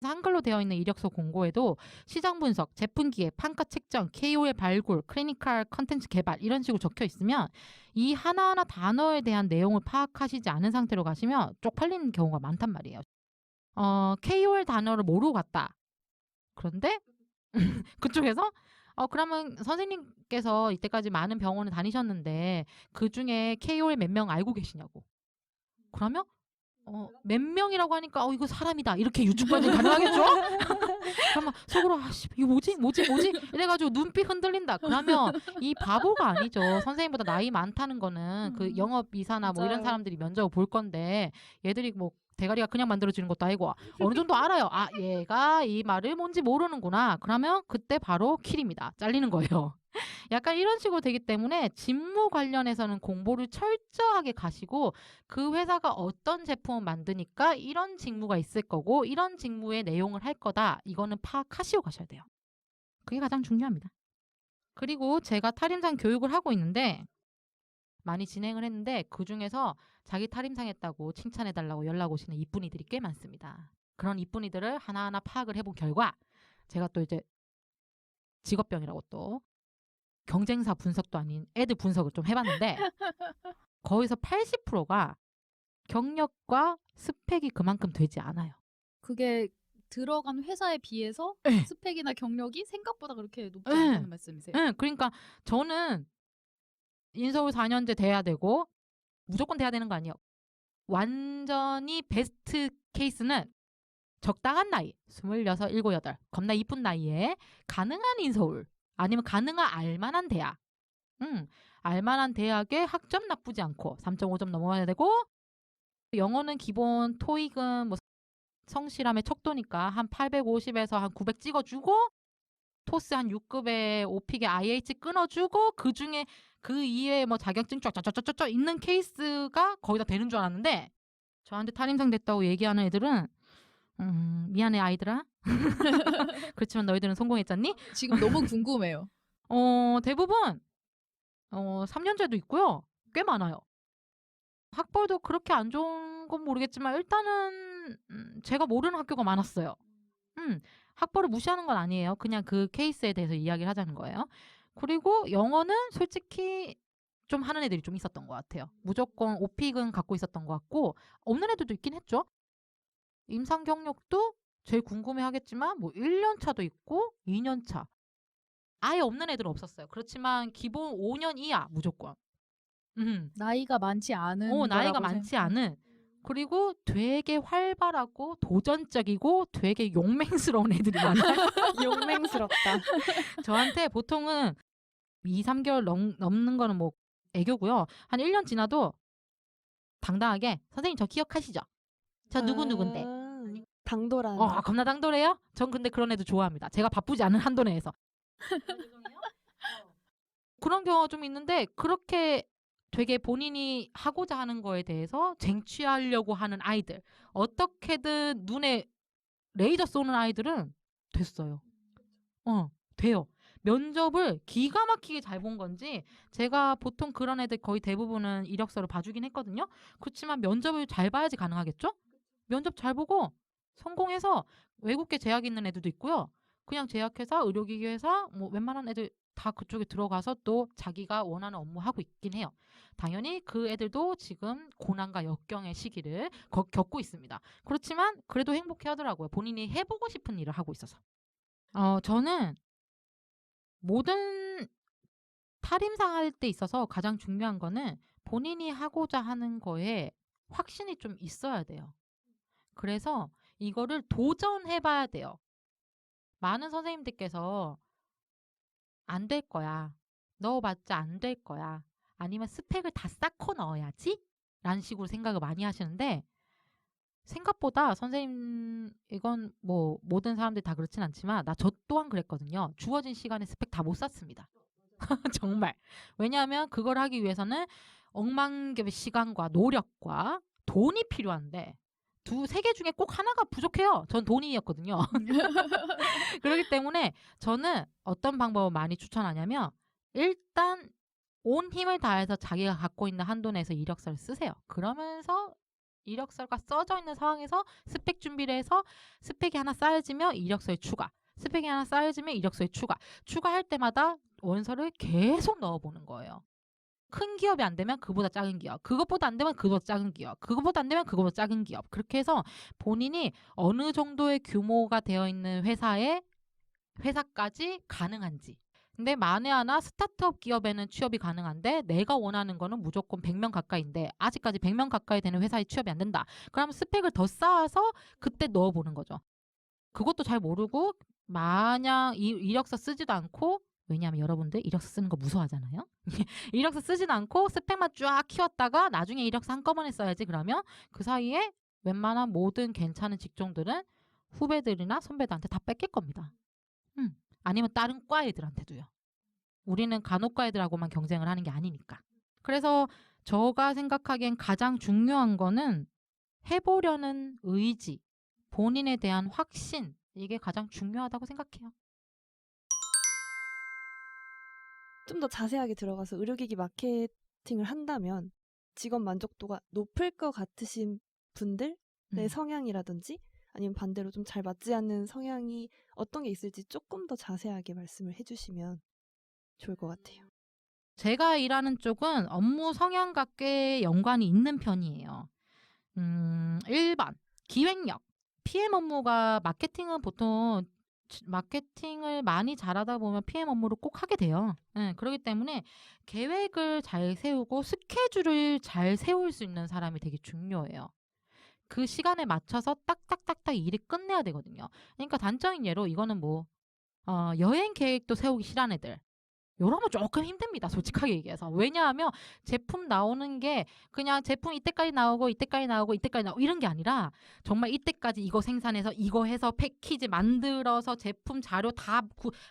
한글로 되어 있는 이력서 공고에도 시장 분석, 제품 기획, 판가 책정, KOL 발굴, 클리니컬 컨텐츠 개발 이런 식으로 적혀 있으면 이 하나하나 단어에 대한 내용을 파악하시지 않은 상태로 가시면 쪽팔리는 경우가 많단 말이에요. KOL 단어를 모르고 갔다. 그런데 그쪽에서 그러면 선생님께서 이때까지 많은 병원을 다니셨는데 그중에 KOL 몇 명 알고 계시냐고. 그러면 몇 명이라고 하니까 이거 사람이다 이렇게 유추까지 가능하겠죠? 그러면 속으로 이거 뭐지 이래가지고 눈빛 흔들린다. 그러면 이 바보가 아니죠. 선생님보다 나이 많다는 거는 그 영업이사나 뭐 이런 맞아요. 사람들이 면접을 볼 건데 얘들이 뭐 대가리가 그냥 만들어지는 것도 아니고 어느 정도 알아요. 아, 얘가 이 말을 뭔지 모르는구나. 그러면 그때 바로 킬입니다. 잘리는 거예요. 약간 이런 식으로 되기 때문에 직무 관련해서는 공부를 철저하게 가시고 그 회사가 어떤 제품을 만드니까 이런 직무가 있을 거고 이런 직무의 내용을 할 거다. 이거는 파악하시고 가셔야 돼요. 그게 가장 중요합니다. 그리고 제가 탈임상 교육을 하고 있는데 많이 진행을 했는데 그중에서 자기 탈임상 했다고 칭찬해달라고 연락 오시는 이쁜이들이 꽤 많습니다. 그런 이쁜이들을 하나하나 파악을 해본 결과 제가 또 이제 직업병이라고 또 경쟁사 분석도 아닌 애들 분석을 좀 해봤는데 거기서 80%가 경력과 스펙이 그만큼 되지 않아요. 그게 들어간 회사에 비해서 네. 스펙이나 경력이 생각보다 그렇게 높지 네. 않다는 말씀이세요? 응, 그러니까 저는 인서울 4년제 돼야 되고 무조건 돼야 되는 거 아니에요. 완전히 베스트 케이스는 적당한 나이 26, 7, 8 겁나 이쁜 나이에 가능한 인서울 아니면 가능한 알만한 대학 알만한 대학의 학점 나쁘지 않고 3.5점 넘어가야 되고 영어는 기본 토익은 뭐 성실함의 척도니까 한 850에서 한 900 찍어주고 토스 한 6급에 오픽에 IH 끊어주고 그중에 그 이외에 뭐 자격증 쫙쫙쫙쫙쫙 있는 케이스가 거의 다 되는 줄 알았는데 저한테 탈임상 됐다고 얘기하는 애들은 미안해 아이들아. 그렇지만 너희들은 성공했잖니? 지금 너무 궁금해요. 대부분 3년제도 있고요. 꽤 많아요. 학벌도 그렇게 안 좋은 건 모르겠지만 일단은 제가 모르는 학교가 많았어요. 학벌을 무시하는 건 아니에요. 그냥 그 케이스에 대해서 이야기를 하자는 거예요. 그리고 영어는 솔직히 좀 하는 애들이 좀 있었던 것 같아요. 무조건 오픽은 갖고 있었던 것 같고 없는 애들도 있긴 했죠. 임상 경력도 제일 궁금해 하겠지만 뭐 1년 차도 있고 2년 차. 아예 없는 애들은 없었어요. 그렇지만 기본 5년 이하 무조건. 나이가 많지 않은 나이가 거라고 많지 않은. 그리고 되게 활발하고 도전적이고 되게 용맹스러운 애들이 많아요. 용맹스럽다. 저한테 보통은 2, 3개월 넘는 거는 뭐 애교고요. 한 1년 지나도 당당하게 선생님 저 기억하시죠? 저 누구누군데. 당돌한. 겁나 당돌해요? 전 근데 그런 애들 좋아합니다. 제가 바쁘지 않은 한도 내에서. 그런 경우가 좀 있는데 그렇게 되게 본인이 하고자 하는 거에 대해서 쟁취하려고 하는 아이들 어떻게든 눈에 레이저 쏘는 아이들은 됐어요. 돼요. 면접을 기가 막히게 잘 본 건지 제가 보통 그런 애들 거의 대부분은 이력서를 봐주긴 했거든요. 그렇지만 면접을 잘 봐야지 가능하겠죠? 면접 잘 보고 성공해서 외국계 재학 있는 애들도 있고요. 그냥 제약회사, 의료기기 회사 뭐 웬만한 애들 다 그쪽에 들어가서 또 자기가 원하는 업무 하고 있긴 해요. 당연히 그 애들도 지금 고난과 역경의 시기를 겪고 있습니다. 그렇지만 그래도 행복해 하더라고요. 본인이 해보고 싶은 일을 하고 있어서. 저는 모든 탈임상 할 때 있어서 가장 중요한 거는 본인이 하고자 하는 거에 확신이 좀 있어야 돼요. 그래서 이거를 도전해봐야 돼요. 많은 선생님들께서 안 될 거야. 넣어봤자 안 될 거야. 아니면 스펙을 다 쌓고 넣어야지? 라는 식으로 생각을 많이 하시는데 생각보다 선생님 이건 뭐 모든 사람들이 다 그렇진 않지만 저 또한 그랬거든요. 주어진 시간에 스펙 다 못 쌓습니다. 정말. 왜냐하면 그걸 하기 위해서는 억만개의 시간과 노력과 돈이 필요한데 세 개 중에 꼭 하나가 부족해요. 전 돈이었거든요. 그렇기 때문에 저는 어떤 방법을 많이 추천하냐면 일단 온 힘을 다해서 자기가 갖고 있는 한도 내에서 이력서를 쓰세요. 그러면서 이력서가 써져 있는 상황에서 스펙 준비를 해서 스펙이 하나 쌓여지면 이력서에 추가, 스펙이 하나 쌓여지면 이력서에 추가할 때마다 원서를 계속 넣어보는 거예요. 큰 기업이 안 되면 그보다 작은 기업, 그것보다 안 되면 그보다 작은 기업, 그것보다 안 되면 그거보다 작은 기업. 그렇게 해서 본인이 어느 정도의 규모가 되어 있는 회사까지 가능한지. 근데 만에 하나 스타트업 기업에는 취업이 가능한데 내가 원하는 거는 무조건 100명 가까이인데 아직까지 100명 가까이 되는 회사에 취업이 안 된다. 그럼 스펙을 더 쌓아서 그때 넣어보는 거죠. 그것도 잘 모르고 마냥 이력서 쓰지도 않고, 왜냐하면 여러분들 이력서 쓰는 거 무서워하잖아요. 이력서 쓰지도 않고 스펙만 쫙 키웠다가 나중에 이력서 한꺼번에 써야지. 그러면 그 사이에 웬만한 모든 괜찮은 직종들은 후배들이나 선배들한테 다 뺏길 겁니다. 아니면 다른 과 애들한테도요. 우리는 간호과 애들하고만 경쟁을 하는 게 아니니까. 그래서 제가 생각하기엔 가장 중요한 거는 해보려는 의지, 본인에 대한 확신, 이게 가장 중요하다고 생각해요. 좀 더 자세하게 들어가서 의료기기 마케팅을 한다면 직업 만족도가 높을 것 같으신 분들의 성향이라든지 아니면 반대로 좀 잘 맞지 않는 성향이 어떤 게 있을지 조금 더 자세하게 말씀을 해주시면 좋을 것 같아요. 제가 일하는 쪽은 업무 성향과 꽤 연관이 있는 편이에요. 1번 기획력. PM 업무가 마케팅은 보통 마케팅을 많이 잘하다 보면 PM 업무를 꼭 하게 돼요. 그렇기 때문에 계획을 잘 세우고 스케줄을 잘 세울 수 있는 사람이 되게 중요해요. 그 시간에 맞춰서 딱딱딱딱 일이 끝내야 되거든요. 그러니까 단적인 예로 이거는 여행 계획도 세우기 싫어하는 애들. 요러면 조금 힘듭니다. 솔직하게 얘기해서. 왜냐하면 제품 나오는 게 그냥 제품 이때까지 나오고 이때까지 나오고 이때까지 나오고 이런 게 아니라 정말 이때까지 이거 생산해서 이거 해서 패키지 만들어서 제품 자료 다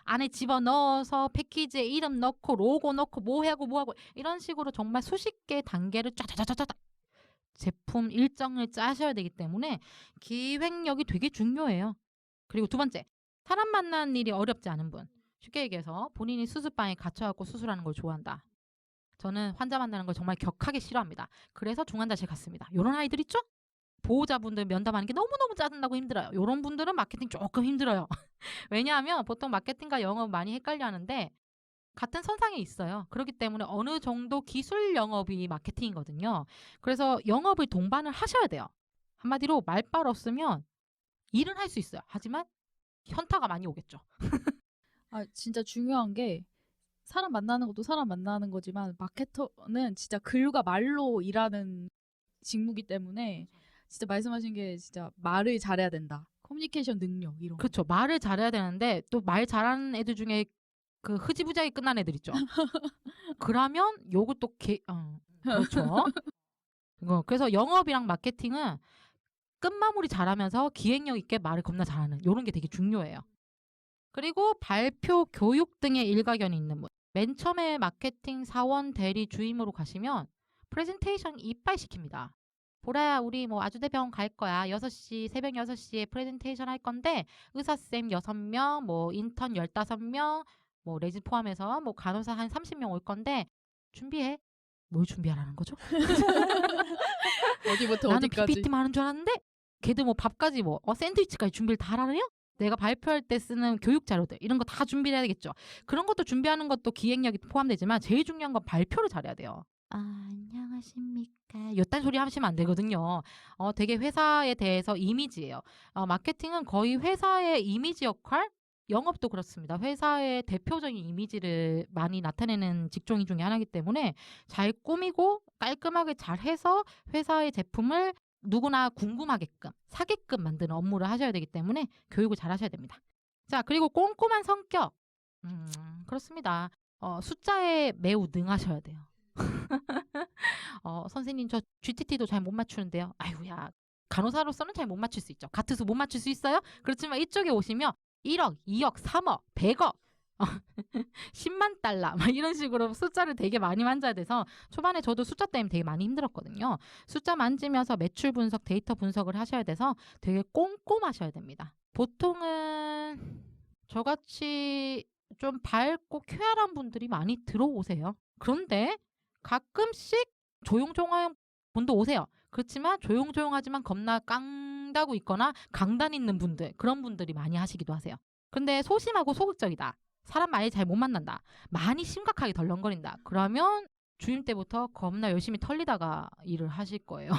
안에 집어넣어서 패키지에 이름 넣고 로고 넣고 뭐 하고 이런 식으로 정말 수십 개 단계를 쫙쫙쫙쫙 제품 일정을 짜셔야 되기 때문에 기획력이 되게 중요해요. 그리고 두 번째, 사람 만나는 일이 어렵지 않은 분. 쉽게 얘기해서 본인이 수술방에 갇혀갖고 수술하는 걸 좋아한다. 저는 환자 만나는 걸 정말 격하게 싫어합니다. 그래서 중환자실 갔습니다. 이런 아이들 있죠? 보호자분들 면담하는 게 너무너무 짜증나고 힘들어요. 이런 분들은 마케팅 조금 힘들어요. 왜냐하면 보통 마케팅과 영업 많이 헷갈려 하는데 같은 선상에 있어요. 그렇기 때문에 어느 정도 기술 영업이 마케팅이거든요. 그래서 영업을 동반을 하셔야 돼요. 한마디로 말빨 없으면 일은 할 수 있어요. 하지만 현타가 많이 오겠죠. 진짜 중요한 게 사람 만나는 것도 사람 만나는 거지만 마케터는 진짜 글과 말로 일하는 직무기 때문에 진짜 말씀하신 게 진짜 말을 잘해야 된다. 커뮤니케이션 능력 이런 거. 그렇죠. 말을 잘해야 되는데 또 말 잘하는 애들 중에 그 흐지부지하게 끝난 애들 있죠. 그러면 요것도 그렇죠. 그래서 영업이랑 마케팅은 끝마무리 잘하면서 기획력 있게 말을 겁나 잘하는 이런 게 되게 중요해요. 그리고 발표, 교육 등의 일가견이 있는 분. 맨 처음에 마케팅 사원 대리 주임으로 가시면 프레젠테이션 이빨 시킵니다. 보라야, 우리 아주대병원 갈 거야. 6시, 새벽 6시에 프레젠테이션 할 건데 의사쌤 6명, 인턴 15명, 레진 포함해서 간호사 한 30명 올 건데 준비해. 뭘 준비하라는 거죠? 어디부터 나는 어디까지. PPT만 하는 줄 알았는데 걔들 밥까지 샌드위치까지 준비를 다 하라네요? 내가 발표할 때 쓰는 교육 자료들 이런 거 다 준비를 해야 되겠죠. 그런 것도 준비하는 것도 기획력이 포함되지만 제일 중요한 건 발표를 잘해야 돼요. 안녕하십니까. 요딴 소리 하시면 안 되거든요. 되게 회사에 대해서 이미지예요. 마케팅은 거의 회사의 이미지 역할? 영업도 그렇습니다. 회사의 대표적인 이미지를 많이 나타내는 직종 중에 하나이기 때문에 잘 꾸미고 깔끔하게 잘 해서 회사의 제품을 누구나 궁금하게끔 사게끔 만드는 업무를 하셔야 되기 때문에 교육을 잘 하셔야 됩니다. 자, 그리고 꼼꼼한 성격. 그렇습니다. 숫자에 매우 능하셔야 돼요. 선생님 저 GTT도 잘 못 맞추는데요. 아이고야, 간호사로서는 잘 못 맞출 수 있죠. 같은 수 못 맞출 수 있어요? 그렇지만 이쪽에 오시면 1억, 2억, 3억, 100억 10만 달러 막 이런 식으로 숫자를 되게 많이 만져야 돼서 초반에 저도 숫자 때문에 되게 많이 힘들었거든요. 숫자 만지면서 매출 분석, 데이터 분석을 하셔야 돼서 되게 꼼꼼하셔야 됩니다. 보통은 저같이 좀 밝고 쾌활한 분들이 많이 들어오세요. 그런데 가끔씩 조용조용한 분도 오세요. 그렇지만 조용조용하지만 겁나 깡다고 있거나 강단 있는 분들, 그런 분들이 많이 하시기도 하세요. 근데 소심하고 소극적이다. 사람 많이 잘 못 만난다. 많이 심각하게 덜렁거린다. 그러면 주임 때부터 겁나 열심히 털리다가 일을 하실 거예요.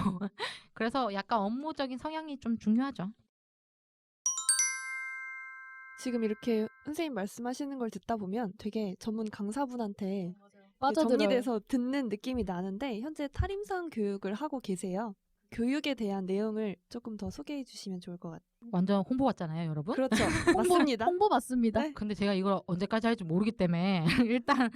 그래서 약간 업무적인 성향이 좀 중요하죠. 지금 이렇게 선생님 말씀하시는 걸 듣다 보면 되게 전문 강사분한테 빠져들어요. 정리돼서 듣는 느낌이 나는데 현재 탈임상 교육을 하고 계세요. 교육에 대한 내용을 조금 더 소개해 주시면 좋을 것 같아요. 완전 홍보 왔잖아요, 여러분. 그렇죠. 맞습니다. 홍보 맞습니다. 네. 근데 제가 이걸 언제까지 할지 모르기 때문에 일단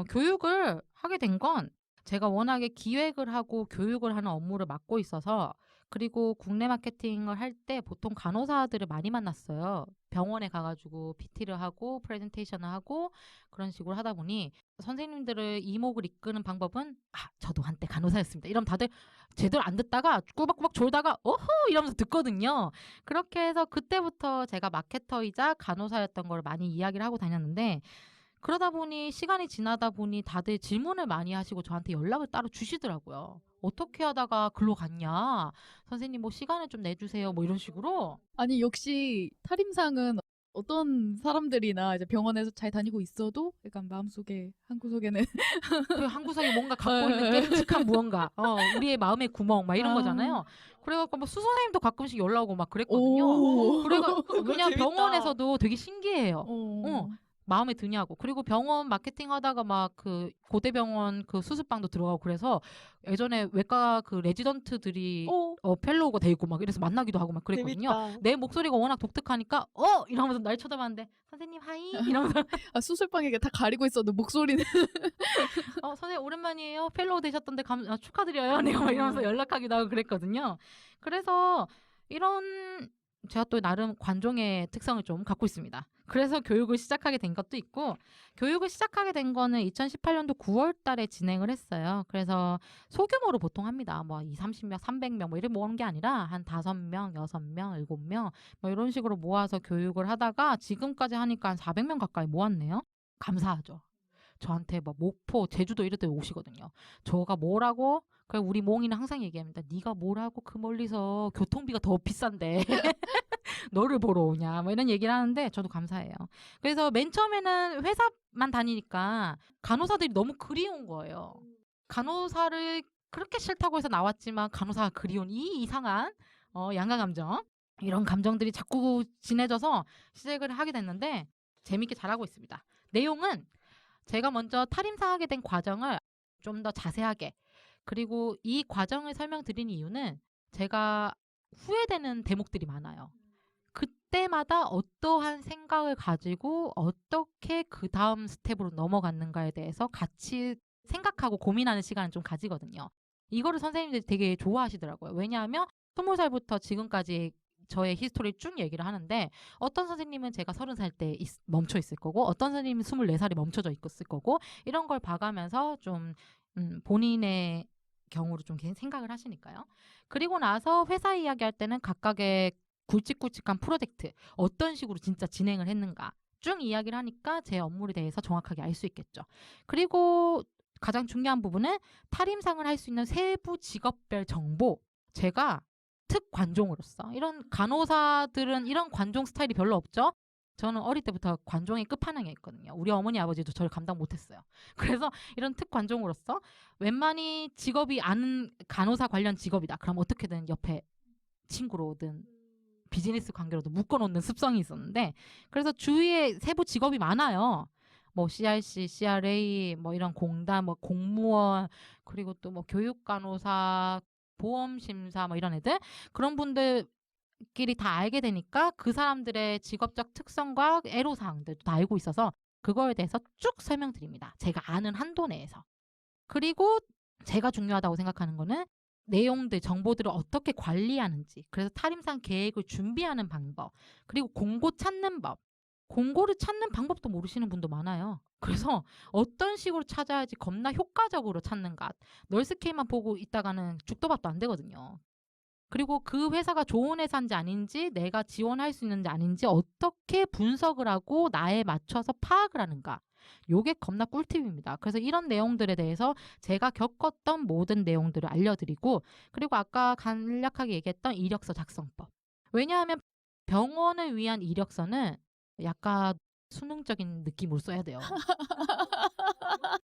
교육을 하게 된 건 제가 워낙에 기획을 하고 교육을 하는 업무를 맡고 있어서 그리고 국내 마케팅을 할 때 보통 간호사들을 많이 만났어요. 병원에 가가지고 PT를 하고 프레젠테이션을 하고 그런 식으로 하다 보니 선생님들을 이목을 이끄는 방법은 저도 한때 간호사였습니다. 이러면 다들 제대로 안 듣다가 꾸벅꾸벅 졸다가 어허 이러면서 듣거든요. 그렇게 해서 그때부터 제가 마케터이자 간호사였던 걸 많이 이야기를 하고 다녔는데 그러다 보니 시간이 지나다 보니 다들 질문을 많이 하시고 저한테 연락을 따로 주시더라고요. 어떻게 하다가 글로 갔냐? 선생님 뭐 시간을 좀 내주세요. 뭐 이런 식으로. 아니 역시 탈임상은 어떤 사람들이나 이제 병원에서 잘 다니고 있어도 약간 마음속에 한구석에는 그 한 구석에 뭔가 갖고 있는 깨름직한 무언가. 우리의 마음의 구멍 막 이런 아. 거잖아요. 그래갖고 뭐 수선생님도 가끔씩 연락 오고 막 그랬거든요. 오. 그래가 그거 왜냐면 재밌다. 병원에서도 되게 신기해요. 어. 마음에 드냐고. 그리고 병원 마케팅 하다가 막 그 고대병원 그 수술방도 들어가고 그래서 예전에 외과 그 레지던트들이 펠로우가 돼 있고 막 이래서 만나기도 하고 막 그랬거든요. 재밌다. 내 목소리가 워낙 독특하니까 이러면서 날 쳐다봤는데 선생님 하이 이러면서 아, 수술방에 다 가리고 있어도 목소리는 선생님 오랜만이에요. 펠로우 되셨던데 축하드려요. 내가 막 이러면서 연락하기도 하고 그랬거든요. 그래서 이런 제가 또 나름 관종의 특성을 좀 갖고 있습니다. 그래서 교육을 시작하게 된 것도 있고 교육을 시작하게 된 거는 2018년도 9월 달에 진행을 했어요. 그래서 소규모로 보통 합니다. 뭐 20, 30명, 300명 뭐 이렇게 모으는 게 아니라 한 5명, 6명, 7명 뭐 이런 식으로 모아서 교육을 하다가 지금까지 하니까 한 400명 가까이 모았네요. 감사하죠. 저한테 뭐 목포, 제주도 이럴 때 오시거든요. 저가 뭐라고? 그래 우리 몽이는 항상 얘기합니다. 네가 뭐라고 그 멀리서 교통비가 더 비싼데 너를 보러 오냐 뭐 이런 얘기를 하는데 저도 감사해요. 그래서 맨 처음에는 회사만 다니니까 간호사들이 너무 그리운 거예요. 간호사를 그렇게 싫다고 해서 나왔지만 간호사가 그리운 이 이상한 양가감정 이런 감정들이 자꾸 진해져서 시작을 하게 됐는데 재밌게 잘하고 있습니다. 내용은 제가 먼저 탈임상하게 된 과정을 좀 더 자세하게 그리고 이 과정을 설명드린 이유는 제가 후회되는 대목들이 많아요. 그때마다 어떠한 생각을 가지고 어떻게 그 다음 스텝으로 넘어갔는가에 대해서 같이 생각하고 고민하는 시간을 좀 가지거든요. 이거를 선생님들이 되게 좋아하시더라고요. 왜냐하면 20살부터 지금까지 저의 히스토리 쭉 얘기를 하는데 어떤 선생님은 제가 30살 때 멈춰 있을 거고 어떤 선생님은 24살이 멈춰져 있을 거고 이런 걸 봐가면서 좀 본인의 경우로 좀 생각을 하시니까요. 그리고 나서 회사 이야기할 때는 각각의 굵직굵직한 프로젝트 어떤 식으로 진짜 진행을 했는가 쭉 이야기를 하니까 제 업무에 대해서 정확하게 알 수 있겠죠. 그리고 가장 중요한 부분은 탈임상을 할 수 있는 세부 직업별 정보 제가 특관종으로서 이런 간호사들은 이런 관종 스타일이 별로 없죠. 저는 어릴 때부터 관종의 끝판왕이었거든요. 우리 어머니 아버지도 저를 감당 못했어요. 그래서 이런 특관종으로서 웬만히 직업이 아는 간호사 관련 직업이다. 그럼 어떻게든 옆에 친구로든 비즈니스 관계로도 묶어놓는 습성이 있었는데 그래서 주위에 세부 직업이 많아요. 뭐 CRC, CRA, 뭐 이런 공단, 뭐 공무원 그리고 또 뭐 교육간호사, 보험심사 뭐 이런 애들 그런 분들끼리 다 알게 되니까 그 사람들의 직업적 특성과 애로사항들도 다 알고 있어서 그거에 대해서 쭉 설명드립니다. 제가 아는 한도 내에서. 그리고 제가 중요하다고 생각하는 거는 내용들, 정보들을 어떻게 관리하는지 그래서 탈임상 계획을 준비하는 방법 그리고 공고 찾는 법 공고를 찾는 방법도 모르시는 분도 많아요. 그래서 어떤 식으로 찾아야지 겁나 효과적으로 찾는가 널스케이만 보고 있다가는 죽도 밥도 안 되거든요. 그리고 그 회사가 좋은 회사인지 아닌지 내가 지원할 수 있는지 아닌지 어떻게 분석을 하고 나에 맞춰서 파악을 하는가 요게 겁나 꿀팁입니다. 그래서 이런 내용들에 대해서 제가 겪었던 모든 내용들을 알려드리고 그리고 아까 간략하게 얘기했던 이력서 작성법 왜냐하면 병원을 위한 이력서는 약간 수능적인 느낌으로 써야 돼요.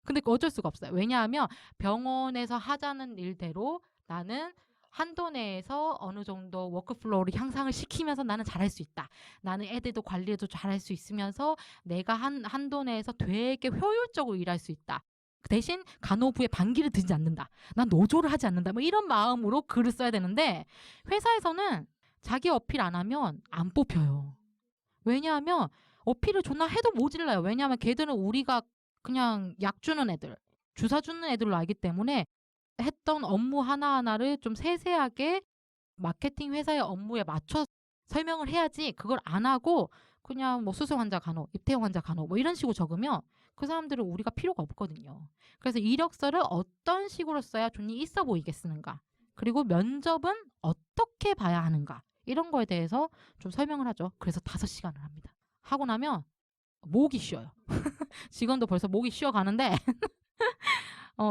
근데 어쩔 수가 없어요. 왜냐하면 병원에서 하자는 일대로 나는 한도 내에서 어느 정도 워크플로우를 향상을 시키면서 나는 잘할 수 있다. 나는 애들도 관리도 잘할 수 있으면서 내가 한도 내에서 되게 효율적으로 일할 수 있다. 대신 간호부의 반기를 들지 않는다. 난 노조를 하지 않는다. 뭐 이런 마음으로 글을 써야 되는데 회사에서는 자기 어필 안 하면 안 뽑혀요. 왜냐하면 어필을 존나 해도 모질라요. 왜냐하면 걔들은 우리가 그냥 약 주는 애들, 주사 주는 애들로 알기 때문에 했던 업무 하나하나를 좀 세세하게 마케팅 회사의 업무에 맞춰 설명을 해야지 그걸 안 하고 그냥 뭐 수술 환자 간호, 입퇴원 환자 간호 뭐 이런 식으로 적으면 그 사람들은 우리가 필요가 없거든요. 그래서 이력서를 어떤 식으로 써야 존이 있어 보이게 쓰는가, 그리고 면접은 어떻게 봐야 하는가, 이런 거에 대해서 좀 설명을 하죠. 그래서 5시간을 합니다. 하고 나면 목이 쉬어요. 지금도 벌써 목이 쉬어가는데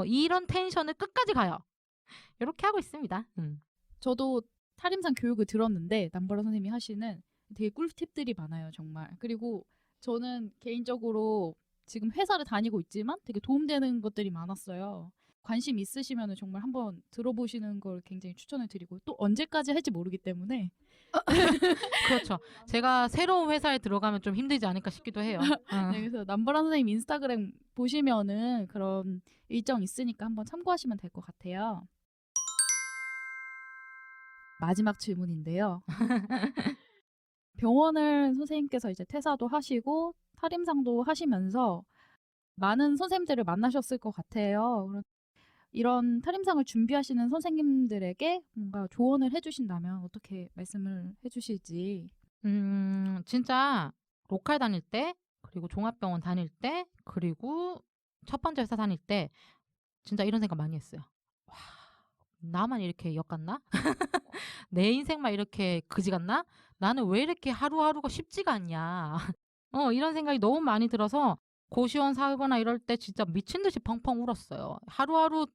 이런 텐션을 끝까지 가요. 이렇게 하고 있습니다. 저도 탈임상 교육을 들었는데 남보라 선생님이 하시는 되게 꿀팁들이 많아요, 정말. 그리고 저는 개인적으로 지금 회사를 다니고 있지만 되게 도움되는 것들이 많았어요. 관심 있으시면 정말 한번 들어보시는 걸 굉장히 추천을 드리고, 또 언제까지 할지 모르기 때문에 그렇죠. 제가 새로운 회사에 들어가면 좀 힘들지 않을까 싶기도 해요. 네, 그래서 남보라 선생님 인스타그램 보시면은 그런 일정 있으니까 한번 참고하시면 될 것 같아요. 마지막 질문인데요. 병원을 선생님께서 이제 퇴사도 하시고 탈임상도 하시면서 많은 선생님들을 만나셨을 것 같아요. 이런 탈임상을 준비하시는 선생님들에게 뭔가 조언을 해주신다면 어떻게 말씀을 해주실지. 진짜 로컬 다닐 때, 그리고 종합병원 다닐 때, 그리고 첫 번째 회사 다닐 때 진짜 이런 생각 많이 했어요. 와, 나만 이렇게 역같나? 내 인생만 이렇게 그지 같나? 나는 왜 이렇게 하루하루가 쉽지가 않냐? 이런 생각이 너무 많이 들어서 고시원 사거나 이럴 때 진짜 미친 듯이 펑펑 울었어요. 하루하루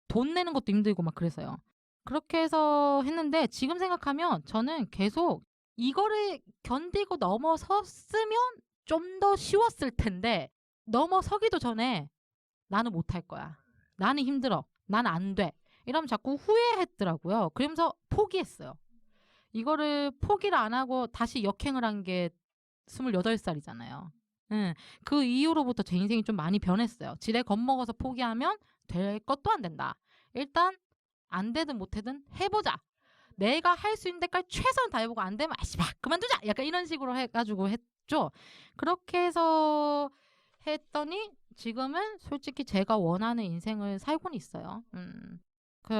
돈 내는 것도 힘들고 막 그래서요. 그렇게 해서 했는데 지금 생각하면 저는 계속 이거를 견디고 넘어섰으면 좀 더 쉬웠을 텐데, 넘어서기도 전에 나는 못할 거야, 나는 힘들어, 나는 안 돼, 이러면 자꾸 후회했더라고요. 그러면서 포기했어요. 이거를 포기를 안 하고 다시 역행을 한 게 28살이잖아요. 그 이후로부터 제 인생이 좀 많이 변했어요. 지레 겁먹어서 포기하면 될 것도 안 된다. 일단 안 되든 못하든 해보자. 내가 할 수 있는 데까지 최선을 다해보고 안 되면 아씨발 그만두자. 약간 이런 식으로 해가지고 했죠. 그렇게 해서 했더니 지금은 솔직히 제가 원하는 인생을 살고는 있어요.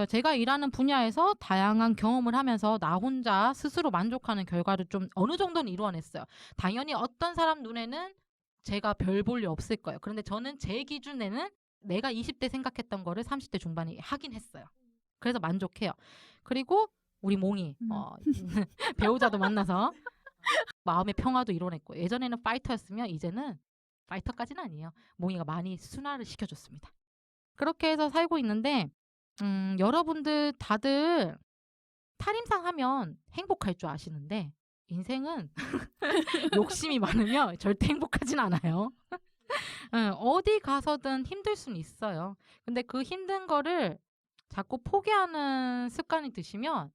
제가 일하는 분야에서 다양한 경험을 하면서 나 혼자 스스로 만족하는 결과를 좀 어느 정도는 이루어냈어요. 당연히 어떤 사람 눈에는 제가 별 볼 일 없을 거예요. 그런데 저는 제 기준에는 내가 20대 생각했던 거를 30대 중반에 하긴 했어요. 그래서 만족해요. 그리고 우리 몽이 배우자도 만나서 마음의 평화도 이뤄냈고, 예전에는 파이터였으면 이제는 파이터까지는 아니에요. 몽이가 많이 순화를 시켜줬습니다. 그렇게 해서 살고 있는데 여러분들 다들 탈임상 하면 행복할 줄 아시는데 인생은 욕심이 많으면 절대 행복하진 않아요. 어디 가서든 힘들 수는 있어요. 근데 그 힘든 거를 자꾸 포기하는 습관이 드시면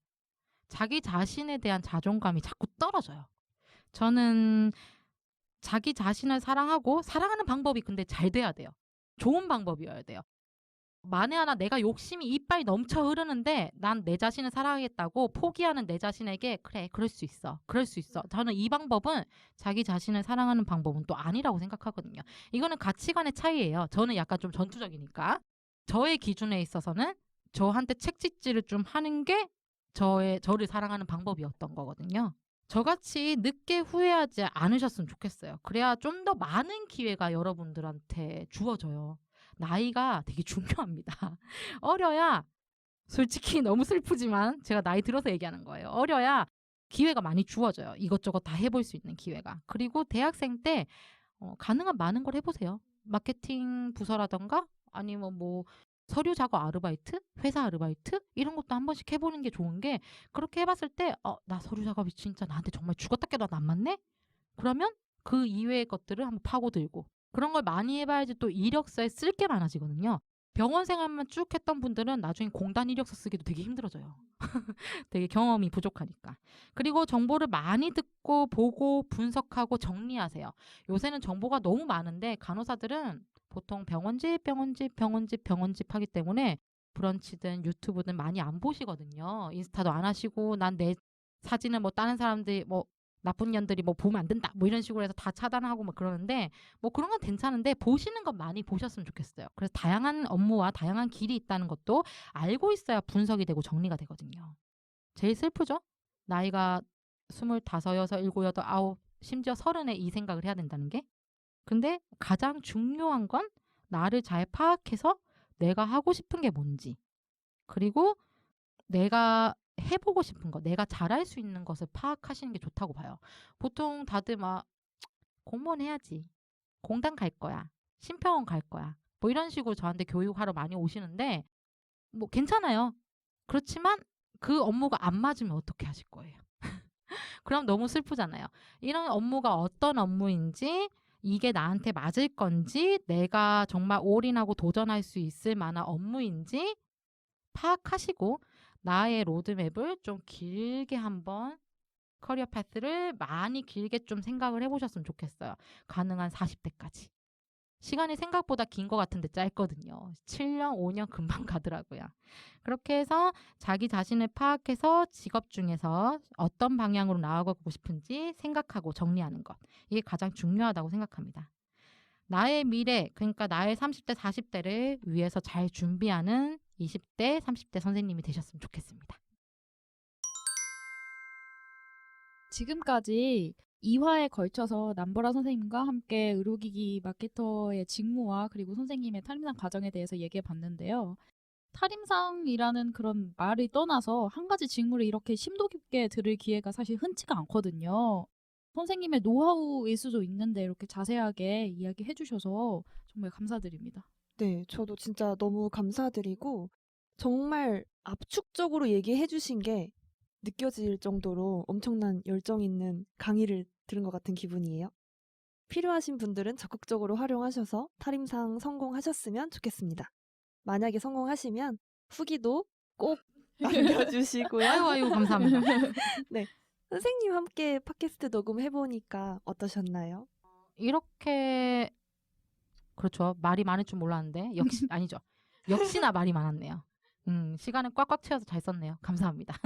자기 자신에 대한 자존감이 자꾸 떨어져요. 저는 자기 자신을 사랑하고, 사랑하는 방법이 근데 잘 돼야 돼요. 좋은 방법이어야 돼요. 만에 하나 내가 욕심이 이빨 넘쳐 흐르는데 난 내 자신을 사랑하겠다고 포기하는 내 자신에게 그래, 그럴 수 있어, 그럴 수 있어. 저는 이 방법은, 자기 자신을 사랑하는 방법은 또 아니라고 생각하거든요. 이거는 가치관의 차이예요. 저는 약간 좀 전투적이니까 저의 기준에 있어서는 저한테 책짓질을 좀 하는 게 저를 사랑하는 방법이었던 거거든요. 저같이 늦게 후회하지 않으셨으면 좋겠어요. 그래야 좀 더 많은 기회가 여러분들한테 주어져요. 나이가 되게 중요합니다. 어려야, 솔직히 너무 슬프지만 제가 나이 들어서 얘기하는 거예요. 어려야 기회가 많이 주어져요. 이것저것 다 해볼 수 있는 기회가. 그리고 대학생 때 가능한 많은 걸 해보세요. 마케팅 부서라던가 아니면 뭐 서류 작업 아르바이트, 회사 아르바이트 이런 것도 한 번씩 해보는 게 좋은 게, 그렇게 해봤을 때 나 서류 작업이 진짜 나한테 정말 죽었다 깨도 안 맞네? 그러면 그 이외의 것들을 한번 파고들고, 그런 걸 많이 해봐야지 또 이력서에 쓸 게 많아지거든요. 병원 생활만 쭉 했던 분들은 나중에 공단 이력서 쓰기도 되게 힘들어져요. 되게 경험이 부족하니까. 그리고 정보를 많이 듣고 보고 분석하고 정리하세요. 요새는 정보가 너무 많은데 간호사들은 보통 병원집 하기 때문에 브런치든 유튜브든 많이 안 보시거든요. 인스타도 안 하시고, 난 내 사진을 뭐 다른 사람들이 뭐 나쁜 년들이 뭐 보면 안 된다 뭐 이런 식으로 해서 다 차단하고 막 그러는데, 뭐 그런 건 괜찮은데 보시는 건 많이 보셨으면 좋겠어요. 그래서 다양한 업무와 다양한 길이 있다는 것도 알고 있어야 분석이 되고 정리가 되거든요. 제일 슬프죠? 나이가 25, 6, 7, 8, 9, 심지어 30에 이 생각을 해야 된다는 게. 근데 가장 중요한 건 나를 잘 파악해서 내가 하고 싶은 게 뭔지, 그리고 내가 해보고 싶은 거, 내가 잘할 수 있는 것을 파악하시는 게 좋다고 봐요. 보통 다들 막 공무원 해야지, 공단 갈 거야, 심평원 갈 거야, 뭐 이런 식으로 저한테 교육하러 많이 오시는데 뭐 괜찮아요. 그렇지만 그 업무가 안 맞으면 어떻게 하실 거예요? 그럼 너무 슬프잖아요. 이런 업무가 어떤 업무인지, 이게 나한테 맞을 건지, 내가 정말 올인하고 도전할 수 있을 만한 업무인지 파악하시고 나의 로드맵을 좀 길게 한번, 커리어 파스를 많이 길게 좀 생각을 해보셨으면 좋겠어요. 가능한 40대까지. 시간이 생각보다 긴 것 같은데 짧거든요. 7년, 5년 금방 가더라고요. 그렇게 해서 자기 자신을 파악해서 직업 중에서 어떤 방향으로 나아가고 싶은지 생각하고 정리하는 것. 이게 가장 중요하다고 생각합니다. 나의 미래, 그러니까 나의 30대, 40대를 위해서 잘 준비하는 20대, 30대 선생님이 되셨으면 좋겠습니다. 지금까지 2화에 걸쳐서 남보라 선생님과 함께 의료기기 마케터의 직무와 그리고 선생님의 탈임상 과정에 대해서 얘기해 봤는데요. 탈임상이라는 그런 말을 떠나서 한 가지 직무를 이렇게 심도 깊게 들을 기회가 사실 흔치가 않거든요. 선생님의 노하우일 수도 있는데 이렇게 자세하게 이야기해 주셔서 정말 감사드립니다. 네, 저도 진짜 너무 감사드리고 정말 압축적으로 얘기해 주신 게 느껴질 정도로 엄청난 열정 있는 강의를 들은 것 같은 기분이에요. 필요하신 분들은 적극적으로 활용하셔서 탈임상 성공하셨으면 좋겠습니다. 만약에 성공하시면 후기도 꼭 남겨주시고요. 아유, 감사합니다. 네, 선생님 함께 팟캐스트 녹음해보니까 어떠셨나요? 이렇게, 그렇죠. 말이 많을 줄 몰랐는데 역시 아니죠. 역시나 말이 많았네요. 시간을 꽉꽉 채워서 잘 썼네요. 감사합니다.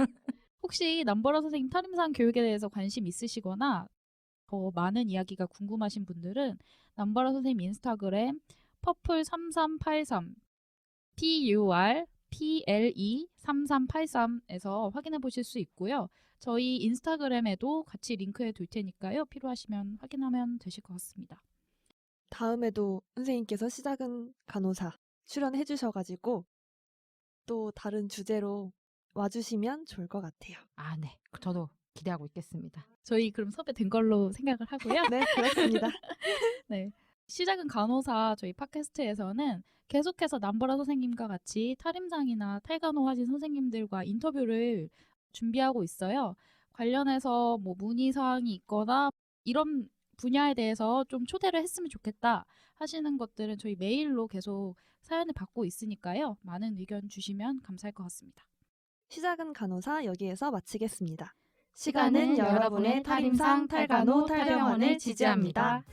혹시 남보라 선생님 탈임상 교육에 대해서 관심 있으시거나 더 많은 이야기가 궁금하신 분들은 남보라 선생님 인스타그램 퍼플3383 PURPLE3383에서 확인해 보실 수 있고요. 저희 인스타그램에도 같이 링크해 둘 테니까요. 필요하시면 확인하면 되실 것 같습니다. 다음에도 선생님께서 시작은 간호사 출연해 주셔가지고 또 다른 주제로 와주시면 좋을 것 같아요. 아, 네. 저도 기대하고 있겠습니다. 저희 그럼 섭외된 걸로 생각을 하고요. 네, 그렇습니다. 네. 시작은 간호사 저희 팟캐스트에서는 계속해서 남보라 선생님과 같이 탈임상이나 탈간호 하신 선생님들과 인터뷰를 준비하고 있어요. 관련해서 뭐 문의사항이 있거나 이런 분야에 대해서 좀 초대를 했으면 좋겠다 하시는 것들은 저희 메일로 계속 사연을 받고 있으니까요. 많은 의견 주시면 감사할 것 같습니다. 시작은 간호사 여기에서 마치겠습니다. 시간은 여러분의 탈임상, 탈간호, 탈병원을 지지합니다.